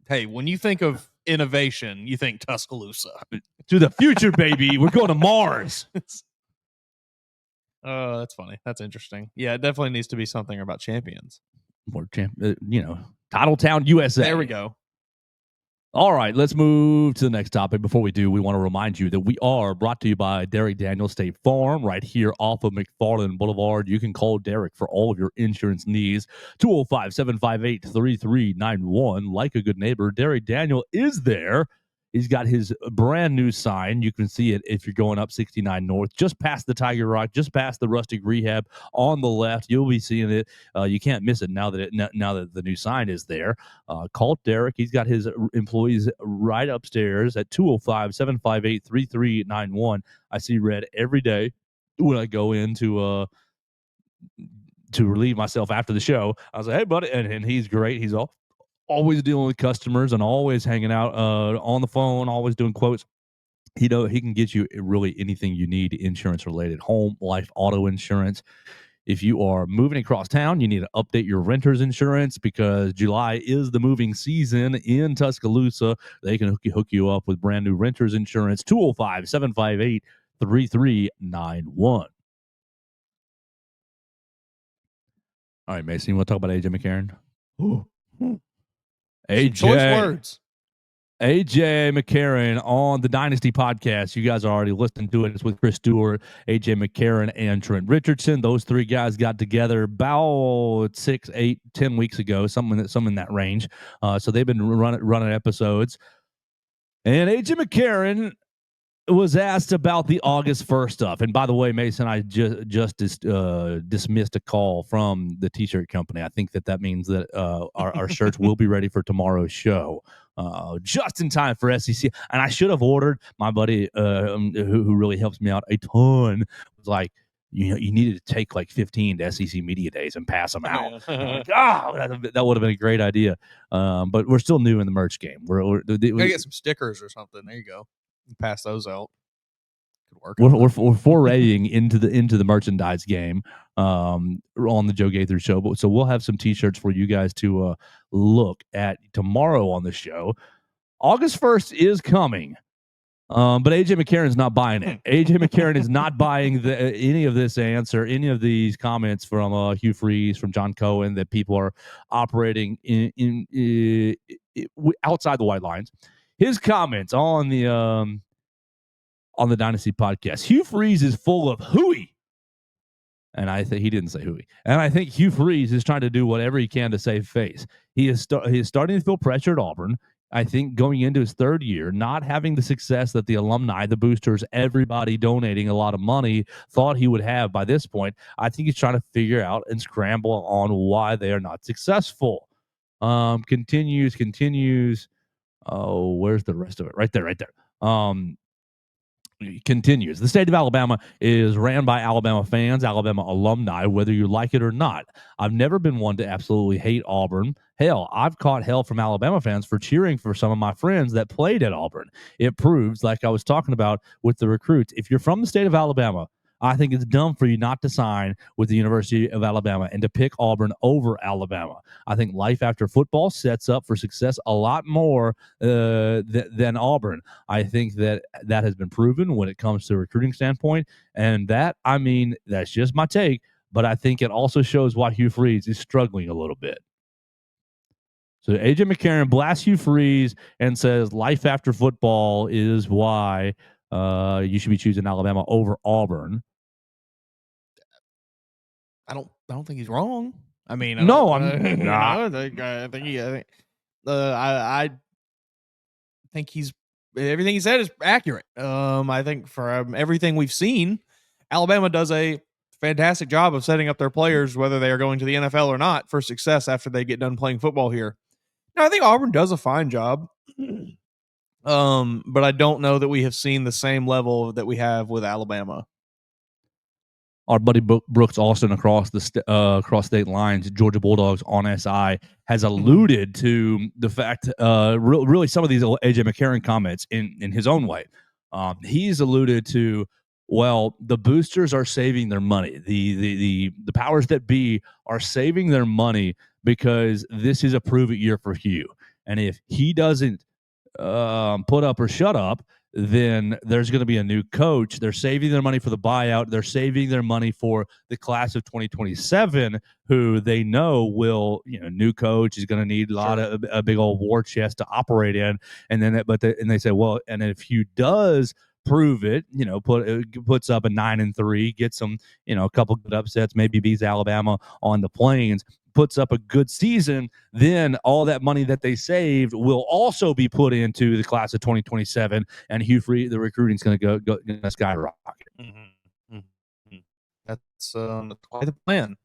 Hey, when you think of innovation, you think Tuscaloosa. To the future, baby. We're going to Mars. Oh, that's funny. That's interesting. Yeah, it definitely needs to be something about champions. More Titletown, USA. There we go. All right, let's move to the next topic. Before we do, we want to remind you that we are brought to you by Derek Daniels State Farm right here off of McFarland Boulevard. You can call Derek for all of your insurance needs. 205-758-3391. Like a good neighbor, Derek Daniel is there. He's got his brand new sign. You can see it if you're going up 69 North, just past the Tiger Rock, just past the Rustic Rehab on the left. You'll be seeing it. You can't miss it now that the new sign is there. Call Derek. He's got his employees right upstairs at 205-758-3391. I see red every day when I go in to relieve myself after the show. I was like, hey, buddy. And he's great. He's always dealing with customers and always hanging out on the phone, always doing quotes. He can get you really anything you need insurance related, home, life, auto insurance. If you are moving across town, you need to update your renter's insurance because July is the moving season in Tuscaloosa. They can hook you up with brand new renter's insurance. 205-758-3391. All right, Mason, you want to talk about AJ McCarron? AJ. Choice words. AJ McCarron on the Dynasty podcast. You guys are already listening to it. It's with Chris Stewart, AJ McCarron, and Trent Richardson. Those three guys got together about 6, 8, 10 weeks ago, something in that range. So they've been running episodes. And AJ McCarron was asked about the August 1st stuff. And by the way, Mason, I just dismissed a call from the T-shirt company. I think that means that our shirts will be ready for tomorrow's show. Just in time for SEC. And I should have ordered. My buddy who really helps me out a ton was like, you needed to take like 15 to SEC Media Days and pass them out. Like, that would have been a great idea. But we're still new in the merch game. We're get some stickers or something. There you go. Pass those out. Could work. We're foraying into the merchandise game on the Joe Gaither show. So we'll have some T-shirts for you guys to look at tomorrow on the show. August 1st is coming. But AJ McCarron's not buying it. AJ McCarron is not buying any of this answer, any of these comments from Hugh Freeze, from John Cohen, that people are operating outside the white lines. His comments on the Dynasty podcast: Hugh Freeze is full of hooey. And I think he didn't say hooey. And I think Hugh Freeze is trying to do whatever he can to save face. He is starting to feel pressure at Auburn. I think going into his third year, not having the success that the alumni, the boosters, everybody donating a lot of money thought he would have by this point. I think he's trying to figure out and scramble on why they are not successful. Continues. Oh, where's the rest of it? Right there. Continues. The state of Alabama is ran by Alabama fans, Alabama alumni, whether you like it or not. I've never been one to absolutely hate Auburn. Hell, I've caught hell from Alabama fans for cheering for some of my friends that played at Auburn. It proves, like I was talking about with the recruits, if you're from the state of Alabama, I think it's dumb for you not to sign with the University of Alabama and to pick Auburn over Alabama. I think life after football sets up for success a lot more than Auburn. I think that has been proven when it comes to a recruiting standpoint. And that's just my take, but I think it also shows why Hugh Freeze is struggling a little bit. So AJ McCarron blasts Hugh Freeze and says life after football is why you should be choosing Alabama over Auburn. I don't think he's wrong. I mean, I think he's everything he said is accurate. I think from everything we've seen, Alabama does a fantastic job of setting up their players, whether they are going to the NFL or not, for success after they get done playing football here. Now, I think Auburn does a fine job. But I don't know that we have seen the same level that we have with Alabama. Our buddy Brooks Austin across state lines, Georgia Bulldogs on SI, has alluded to the fact, really some of these AJ McCarron comments in his own way. He's alluded to, well, the boosters are saving their money. The powers that be are saving their money because this is a prove-it year for Hugh. And if he doesn't put up or shut up, then there's going to be a new coach. They're saving their money for the buyout. They're saving their money for the class of 2027, who they know will, new coach is going to need a big old war chest to operate in. And then, and they say, well, and if Hugh does prove it, puts up a 9-3, gets some, a couple good upsets, maybe beats Alabama on the Plains, puts up a good season, then all that money that they saved will also be put into the class of 2027, and Hugh Freeze, the recruiting is going to go skyrocket. Mm-hmm. That's quite the plan.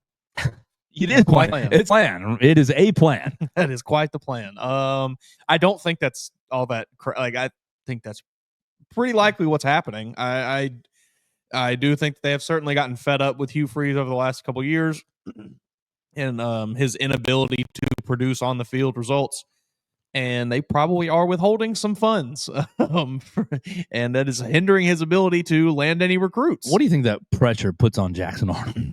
It's plan. It is a plan. That is quite the plan. I don't think that's all that. I think that's pretty likely what's happening. I do think they have certainly gotten fed up with Hugh Freeze over the last couple of years. And his inability to produce on the field results, and they probably are withholding some funds, and that is hindering his ability to land any recruits. What do you think that pressure puts on Jackson Arnold?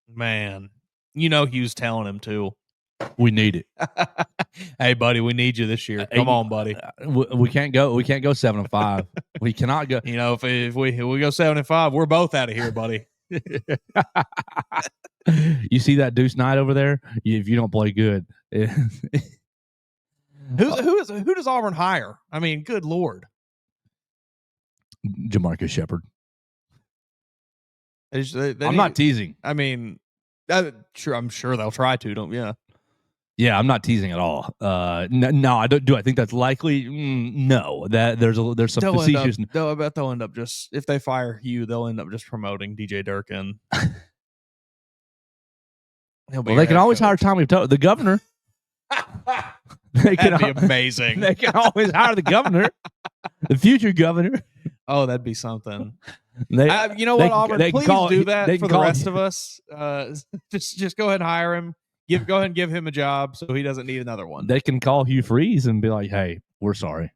Man, Hugh's telling him to. We need it. Hey, buddy, we need you this year. Come on, buddy. We can't go 7-5. We cannot go. If we go 7-5, we're both out of here, buddy. You see that Deuce Knight over there? If you don't play good, who does Auburn hire? I mean, good Lord, Jamarcus Shepard. I'm not teasing. I mean, I'm sure they'll try to. Yeah, I'm not teasing at all. No, I don't. Do I think that's likely? No. That there's some facetious. I bet they'll end up just, if they fire Hugh, they'll end up just promoting DJ Durkin. They can always hire Tommy the governor. That'd be amazing. They can always hire the governor, the future governor. Oh, that'd be something. You know what, Auburn? Please do that for the rest of us. Just go ahead and hire him. Go ahead and give him a job so he doesn't need another one. They can call Hugh Freeze and be like, "Hey, we're sorry.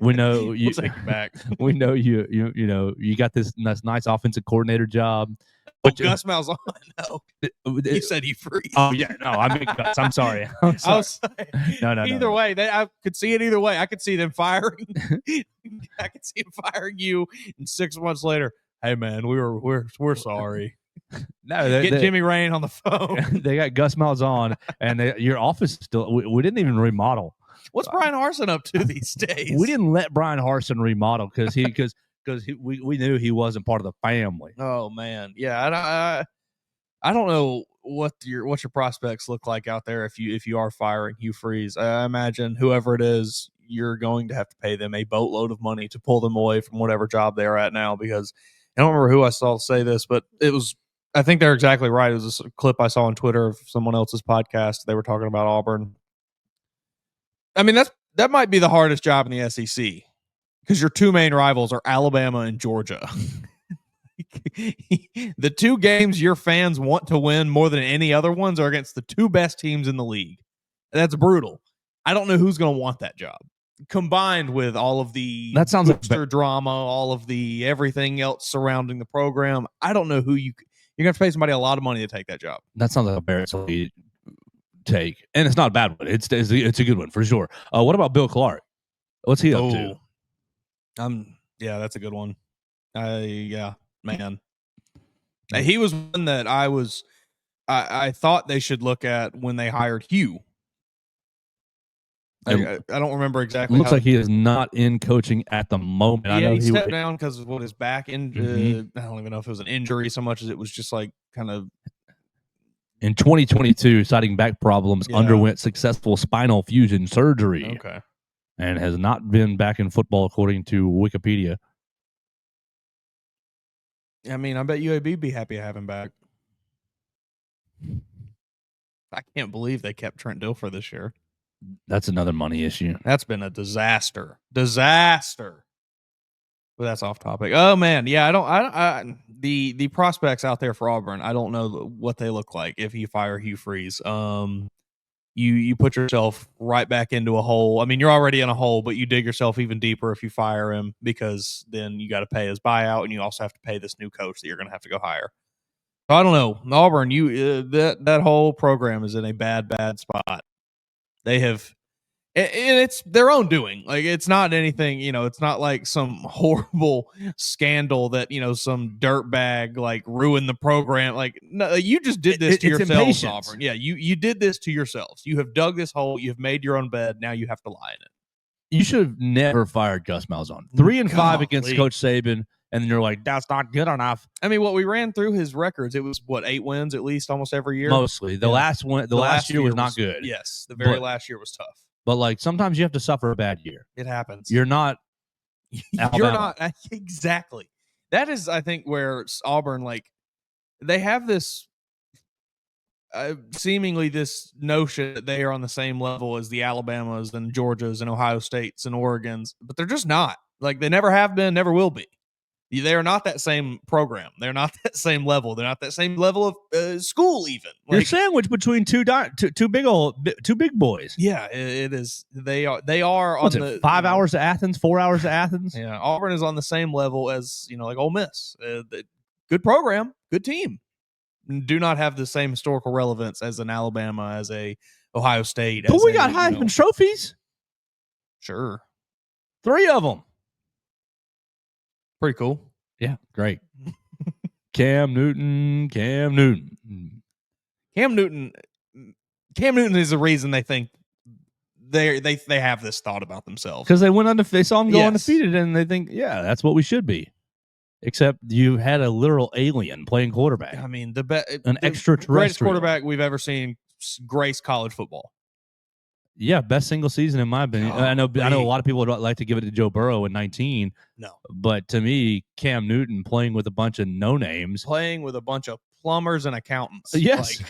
We know you. We'll take you back. We know you. You got this nice offensive coordinator job. But Gus Malzahn. No, you said Hugh Freeze. Oh yeah, no, I mean Gus. I'm sorry. I'm sorry. I was No. Either way, I could see it either way. I could see them firing. I could see them firing you, and 6 months later, hey man, we're sorry. No, Get Jimmy Rain on the phone. They got Gus Malzahn, and your office still. We didn't even remodel. What's Brian Harsin up to these days? We didn't let Brian Harsin remodel because we knew he wasn't part of the family. Oh man, yeah. I don't know what your prospects look like out there if you are firing Hugh Freeze. I imagine whoever it is, you're going to have to pay them a boatload of money to pull them away from whatever job they're at now. Because I don't remember who I saw say this, but it was. I think they're exactly right. It was a clip I saw on Twitter of someone else's podcast. They were talking about Auburn. I mean, that might be the hardest job in the SEC because your two main rivals are Alabama and Georgia. The two games your fans want to win more than any other ones are against the two best teams in the league. That's brutal. I don't know who's going to want that job. Combined with all of the drama, all of the everything else surrounding the program, I don't know who you're going to have to pay somebody a lot of money to take that job. That sounds like a Barrett's take, and it's not a bad one. It's a good one for sure. What about Bill Clark? What's he up to? Yeah, that's a good one. Man. He was one that I thought they should look at when they hired Hugh. I don't remember exactly. Looks like he is not in coaching at the moment. Yeah, I know he stepped down because of his back. I don't even know if it was an injury so much as it was just like kind of. In 2022, citing back problems, underwent successful spinal fusion surgery. Okay. And has not been back in football, according to Wikipedia. I mean, I bet UAB be happy to have him back. I can't believe they kept Trent Dilfer this year. That's another money issue. That's been a disaster. But that's off topic. Oh man, yeah. The prospects out there for Auburn, I don't know what they look like if you fire Hugh Freeze. You put yourself right back into a hole. I mean, you're already in a hole, but you dig yourself even deeper if you fire him because then you got to pay his buyout and you also have to pay this new coach that you're going to have to go hire. So I don't know. Auburn, that whole program is in a bad spot. They have, and it's their own doing. Like, it's not anything, it's not like some horrible scandal that, some dirtbag like ruined the program. Like, no, you just did this to yourselves, Auburn. Yeah, you did this to yourselves. You have dug this hole. You have made your own bed. Now you have to lie in it. You should have never fired Gus Malzahn. 3-5 against Coach Saban, and then you're like, that's not good enough. I mean, we ran through his records. It was 8 wins at least almost every year. Mostly. The last year was not good. Yes, the very last year was tough. But like sometimes you have to suffer a bad year. It happens. You're not. You're not exactly. That is, I think, where Auburn they have this seemingly this notion that they are on the same level as the Alabamas and Georgias and Ohio States and Oregons, but they're just not. Like, they never have been, never will be. They are not that same program. They're not that same level. They're not that same level of school. Even you're sandwiched between two big boys. Yeah, it is. They are on the 5 hours to Athens, 4 hours to Athens. Yeah, Auburn is on the same level as like Ole Miss. Good program, good team. Do not have the same historical relevance as an Alabama, as a Ohio State. But we got Heisman trophies. Sure, 3 of them. Pretty cool. Yeah, great. Cam Newton is the reason they think they have this thought about themselves, because they saw him go undefeated, and they think, yeah, that's what we should be. Except you had a literal alien playing quarterback. I mean, an extraterrestrial, greatest quarterback we've ever seen grace college football. Yeah, best single season in my opinion. I know a lot of people would like to give it to Joe Burrow in 19. No. But to me, Cam Newton playing with a bunch of no-names. Playing with a bunch of plumbers and accountants. Yes.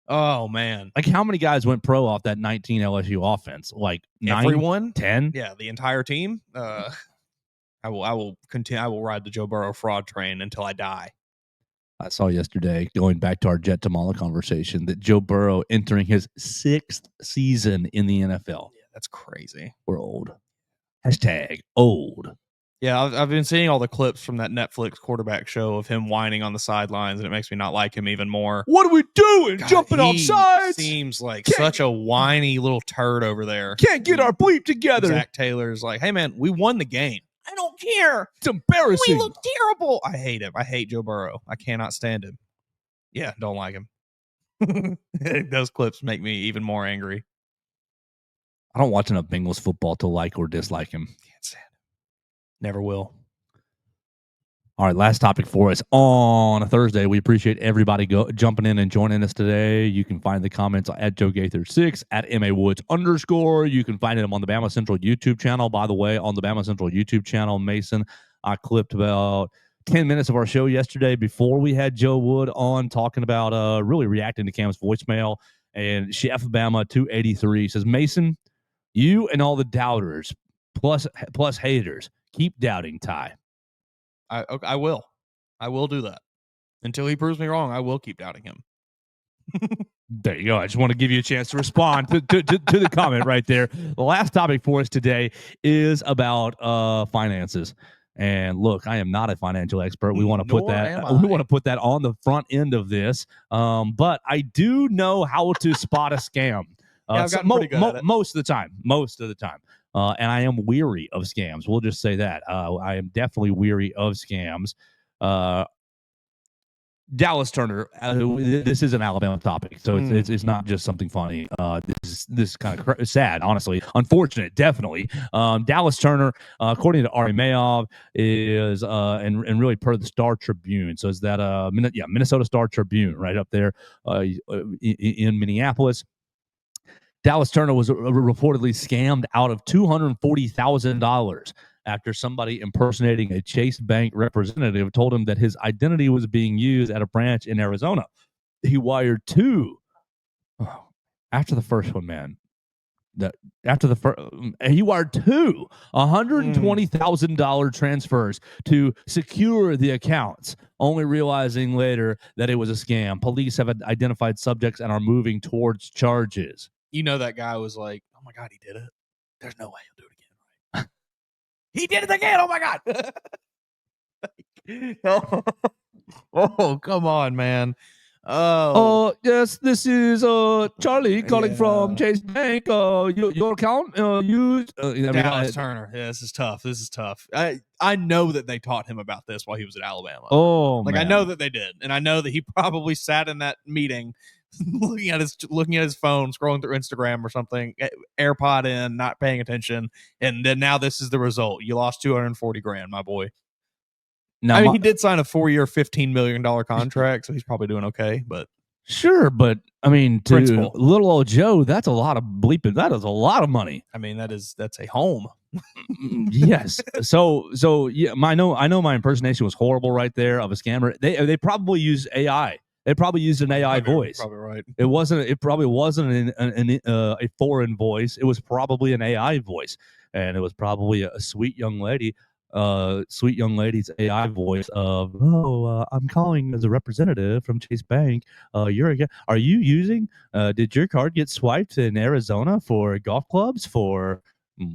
Oh, man. Like, how many guys went pro off that 19 LSU offense? Like, 9? Everyone? 10? Yeah, the entire team. I will continue. I will ride the Joe Burrow fraud train until I die. I saw yesterday, going back to our Jet Tamala conversation, that Joe Burrow entering his 6th season in the NFL. Yeah, that's crazy. We're old. #old. Yeah, I've been seeing all the clips from that Netflix quarterback show of him whining on the sidelines, and it makes me not like him even more. What are we doing? God, Jumping off he sides? seems like Can't- such a whiny little turd over there. Can't get our bleep together. Zach Taylor's like, hey man, we won the game. I don't care. It's embarrassing. We look terrible. I hate him. I hate Joe Burrow. I cannot stand him. Yeah, don't like him. Those clips make me even more angry. I don't watch enough Bengals football to like or dislike him. Can't stand him. Never will. All right, last topic for us on a Thursday. We appreciate everybody jumping in and joining us today. You can find the comments at Joe Gaither6, at MAWoods_. You can find them on the Bama Central YouTube channel. By the way, on the Bama Central YouTube channel, Mason, I clipped about 10 minutes of our show yesterday before we had Joe Wood on talking about really reacting to Cam's voicemail. And Chef Bama 283 says, Mason, you and all the doubters plus haters, keep doubting Ty. I will. I will do that. Until he proves me wrong, I will keep doubting him. There you go. I just want to give you a chance to respond to the comment right there. The last topic for us today is about finances. And look, I am not a financial expert. We want to put that on the front end of this. But I do know how to spot a scam. I've gotten pretty good at it. Most of the time. And I am weary of scams. We'll just say that. I am definitely weary of scams. Dallas Turner, this is an Alabama topic, so it's not just something funny. This is kind of sad, honestly. Unfortunate, definitely. Dallas Turner, according to Ari Mayov, is and really per the Star Tribune. So is that Minnesota Star Tribune right up there in Minneapolis. Dallas Turner was reportedly scammed out of $240,000 after somebody impersonating a Chase Bank representative told him that his identity was being used at a branch in Arizona. He wired two. After the first one, man. He wired two $120,000 transfers to secure the accounts, only realizing later that it was a scam. Police have identified subjects and are moving towards charges. You know that guy was like, oh my God, he did it. There's no way he'll do it again. Right? He did it again. Oh my God. Oh, come on, man. Oh, yes, this is Charlie calling from Chase Bank. Your account used Dallas Turner. Yeah, this is tough. I know that they taught him about this while he was at Alabama. Oh, man. I know that they did, and I know that he probably sat in that meeting looking at his phone, scrolling through Instagram or something, AirPod in, not paying attention, and then now this is the result. You lost $240,000, my boy. Now, I mean, he did sign a 4-year, $15 million contract, so he's probably doing okay. But sure, but I mean, to little old Joe, that's a lot of bleeping. That is a lot of money. I mean, that's a home. Yes. So yeah, I know my impersonation was horrible right there of a scammer. They probably use AI. They probably used an AI voice. Probably right. It probably wasn't a foreign voice. It was probably an AI voice, and it was probably a sweet young lady's AI voice of, I'm calling as a representative from Chase Bank. Are you using? Did your card get swiped in Arizona for golf clubs for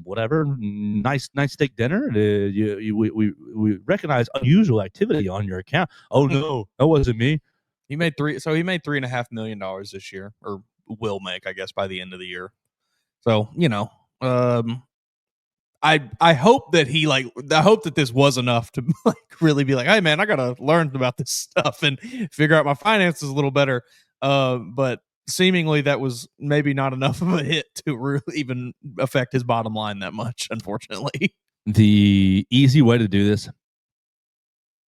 whatever nice steak dinner? We recognize unusual activity on your account. Oh no, that wasn't me. He made $3.5 million this year, or will make, I guess, by the end of the year. So, I hope that I hope that this was enough to really be like, hey man, I gotta learn about this stuff and figure out my finances a little better. But seemingly that was maybe not enough of a hit to really even affect his bottom line that much, unfortunately. The easy way to do this,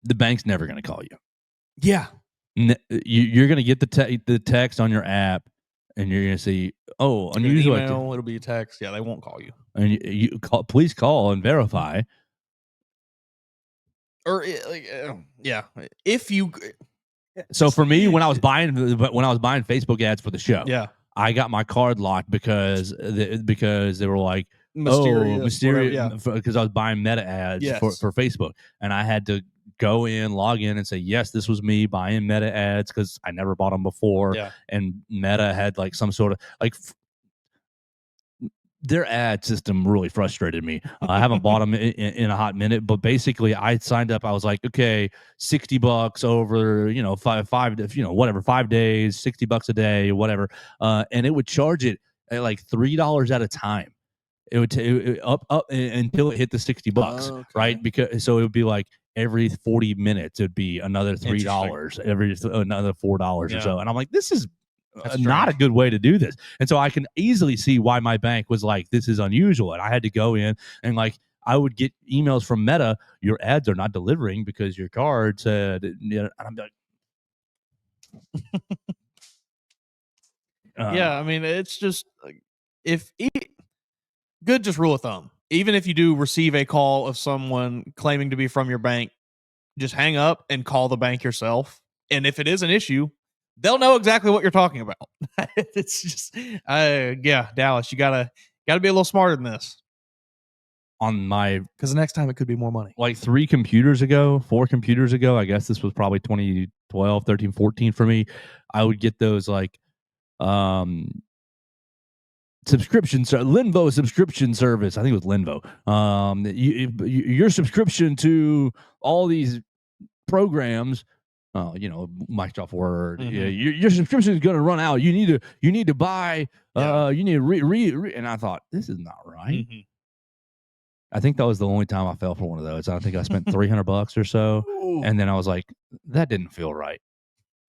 the bank's never going to call you. Yeah. You're going to get the text on your app, and you're going to see, unusual email, it'll be a text. Yeah, they won't call you. And you call, please call and verify. Or if you. So for me, when I was buying Facebook ads for the show, yeah, I got my card locked because they were like mysterious, because I was buying meta ads for Facebook, and I had to go in, log in, and say, yes, this was me buying meta ads because I never bought them before. Yeah. And Meta had like some sort of like their ad system really frustrated me. I haven't bought them in a hot minute, but basically I signed up. I was like, okay, $60 over, five, whatever, 5 days, $60 a day, whatever. And it would charge it at like $3 at a time. It would up until it hit the $60, Okay. right? Because so it would be like every 40 minutes it'd be another $3, every another $4 or so. And I'm like, this is not a good way to do this. And so I can easily see why my bank was like, this is unusual. And I had to go in and like, I would get emails from Meta, your ads are not delivering because your card said, and I'm like, yeah, I mean, it's just good, just rule of thumb. Even if you do receive a call of someone claiming to be from your bank, just hang up and call the bank yourself. And if it is an issue, they'll know exactly what you're talking about. It's just, yeah, Dallas, you gotta be a little smarter than this. On my, because the next time it could be more money. Like 4 computers ago, I guess this was probably 2012, 13, 14 for me. I would get those like subscriptions, Linvo subscription service. I think it was Linvo. Your subscription to all these programs, Microsoft Word. Mm-hmm. Your subscription is going to run out. You need to buy. You need to re. And I thought, this is not right. Mm-hmm. I think that was the only time I fell for one of those. I think I spent $300 or so, and then I was like, that didn't feel right.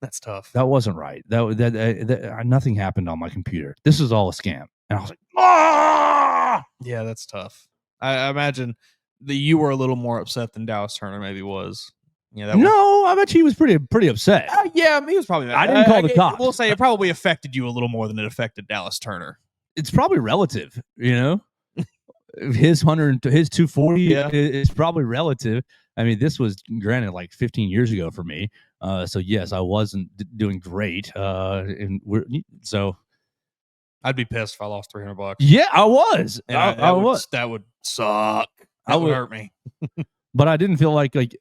That's tough. That wasn't right. That nothing happened on my computer. This is all a scam. And I was like, ah! Yeah, that's tough. I imagine that you were a little more upset than Dallas Turner maybe was. Yeah, I bet he was pretty upset. Yeah, he was probably mad. I didn't call the cops. We'll say it probably affected you a little more than it affected Dallas Turner. It's probably relative, His 240 is probably relative. I mean, this was granted like 15 years ago for me. So yes, I wasn't doing great. So I'd be pissed if I lost $300. Yeah, I was. And I was. That would suck. That would hurt me. But I didn't feel like it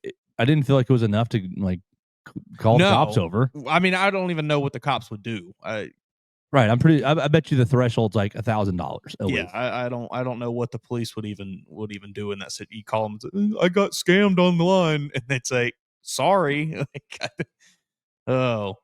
was enough to like call the cops over. I mean, I don't even know what the cops would do. Right. I bet you the threshold's like $1,000. Yeah, I don't know what the police would even do in that city. You call them, and say, I got scammed on the line, and they'd say, sorry. Oh,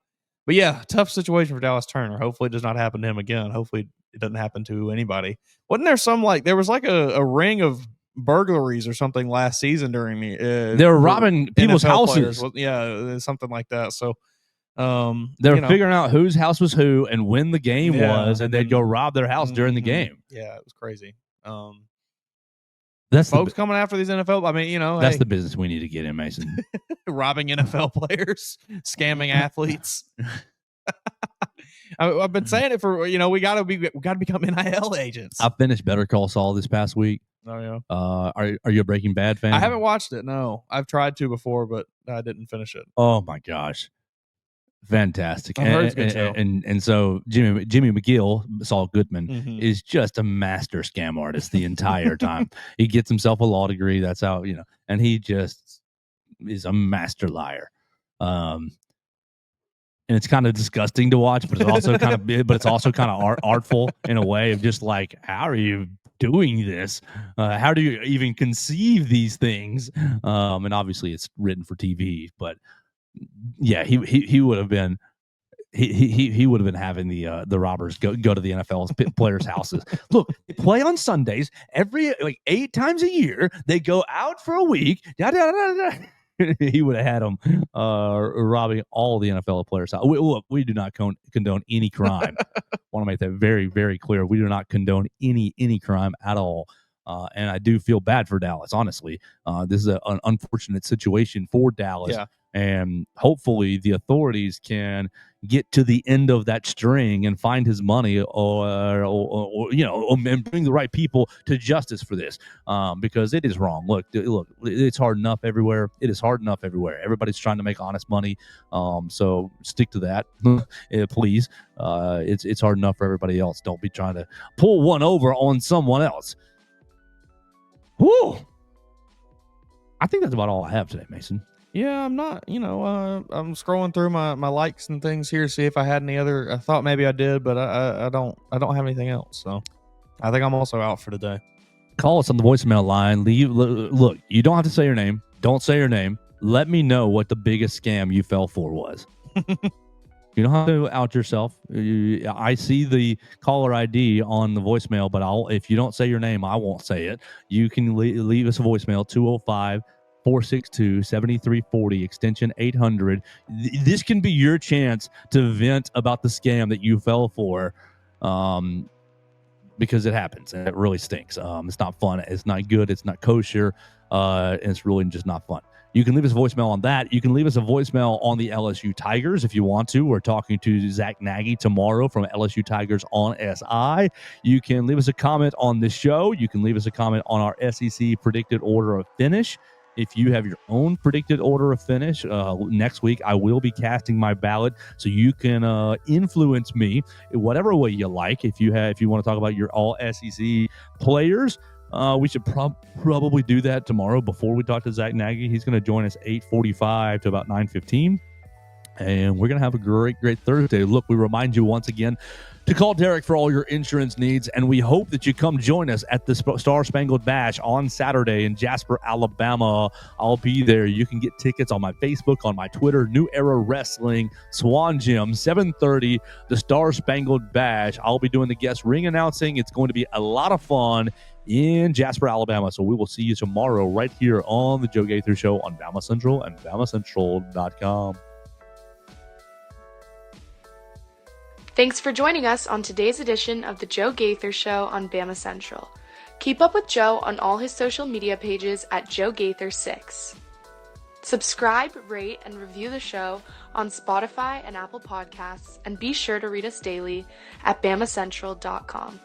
but yeah, tough situation for Dallas Turner. Hopefully, it does not happen to him again. Hopefully, it doesn't happen to anybody. Wasn't there there was like a ring of burglaries or something last season during the they were robbing people's houses. Yeah, something like that. So. They're figuring out whose house was who and when the game was, and they'd go rob their house during the game. Yeah, it was crazy. That's folks coming after these NFL. I mean, that's the business we need to get in, Mason. Robbing NFL players, scamming athletes. I've been saying it for we got to become NIL agents. I finished Better Call Saul this past week. Oh yeah. Are you a Breaking Bad fan? I haven't watched it. No, I've tried to before, but I didn't finish it. Oh my gosh. Fantastic. I heard it's good show. And so Jimmy McGill, Saul Goodman, is just a master scam artist the entire time. He gets himself a law degree. That's how, and he just is a master liar. And it's kind of disgusting to watch, but it's also kind of artful in a way of just like, how are you doing this? How do you even conceive these things? And obviously it's written for TV, but yeah, he would have been he would have been having the robbers go to the NFL's players' houses. Look, they play on Sundays every 8 times a year. They go out for a week. He would have had them robbing all the NFL players' house. We do not condone any crime. Want to make that very, very clear. We do not condone any crime at all. And I do feel bad for Dallas. Honestly, this is an unfortunate situation for Dallas. Yeah. And hopefully the authorities can get to the end of that string and find his money or and bring the right people to justice for this, because it is wrong. Look, it's hard enough everywhere. It is hard enough everywhere. Everybody's trying to make honest money. So stick to that, please. It's hard enough for everybody else. Don't be trying to pull one over on someone else. Whew. I think that's about all I have today, Mason. Yeah, I'm not, I'm scrolling through my likes and things here, see if I had any other. I thought maybe I did, but I don't have anything else. So I think I'm also out for today. Call us on the voicemail line. Look, you don't have to say your name. Don't say your name. Let me know what the biggest scam you fell for was. You don't have to out yourself. I see the caller ID on the voicemail, but if you don't say your name, I won't say it. You can leave us a voicemail, 205-462-7340, extension 800. This can be your chance to vent about the scam that you fell for, because it happens and it really stinks. It's not fun. It's not good. It's not kosher. And it's really just not fun. You can leave us a voicemail on that. You can leave us a voicemail on the LSU Tigers if you want to. We're talking to Zach Nagy tomorrow from LSU Tigers on SI. You can leave us a comment on this show. You can leave us a comment on our SEC predicted order of finish. If you have your own predicted order of finish, next week I will be casting my ballot, so you can influence me in whatever way you like. If you want to talk about your all SEC players, we should probably do that tomorrow before we talk to Zach Nagy. He's going to join us 8:45 to about 9:15. And we're going to have a great Thursday. Look, we remind you once again to call Derek for all your insurance needs. And we hope that you come join us at the Star Spangled Bash on Saturday in Jasper, Alabama. I'll be there. You can get tickets on my Facebook, on my Twitter, New Era Wrestling, Swan Gym, 7:30, the Star Spangled Bash. I'll be doing the guest ring announcing. It's going to be a lot of fun in Jasper, Alabama. So we will see you tomorrow right here on the Joe Gaither Show on Bama Central and BamaCentral.com. Thanks for joining us on today's edition of the Joe Gaither Show on Bama Central. Keep up with Joe on all his social media pages at Joe Gaither6. Subscribe, rate, and review the show on Spotify and Apple Podcasts, and be sure to read us daily at BamaCentral.com.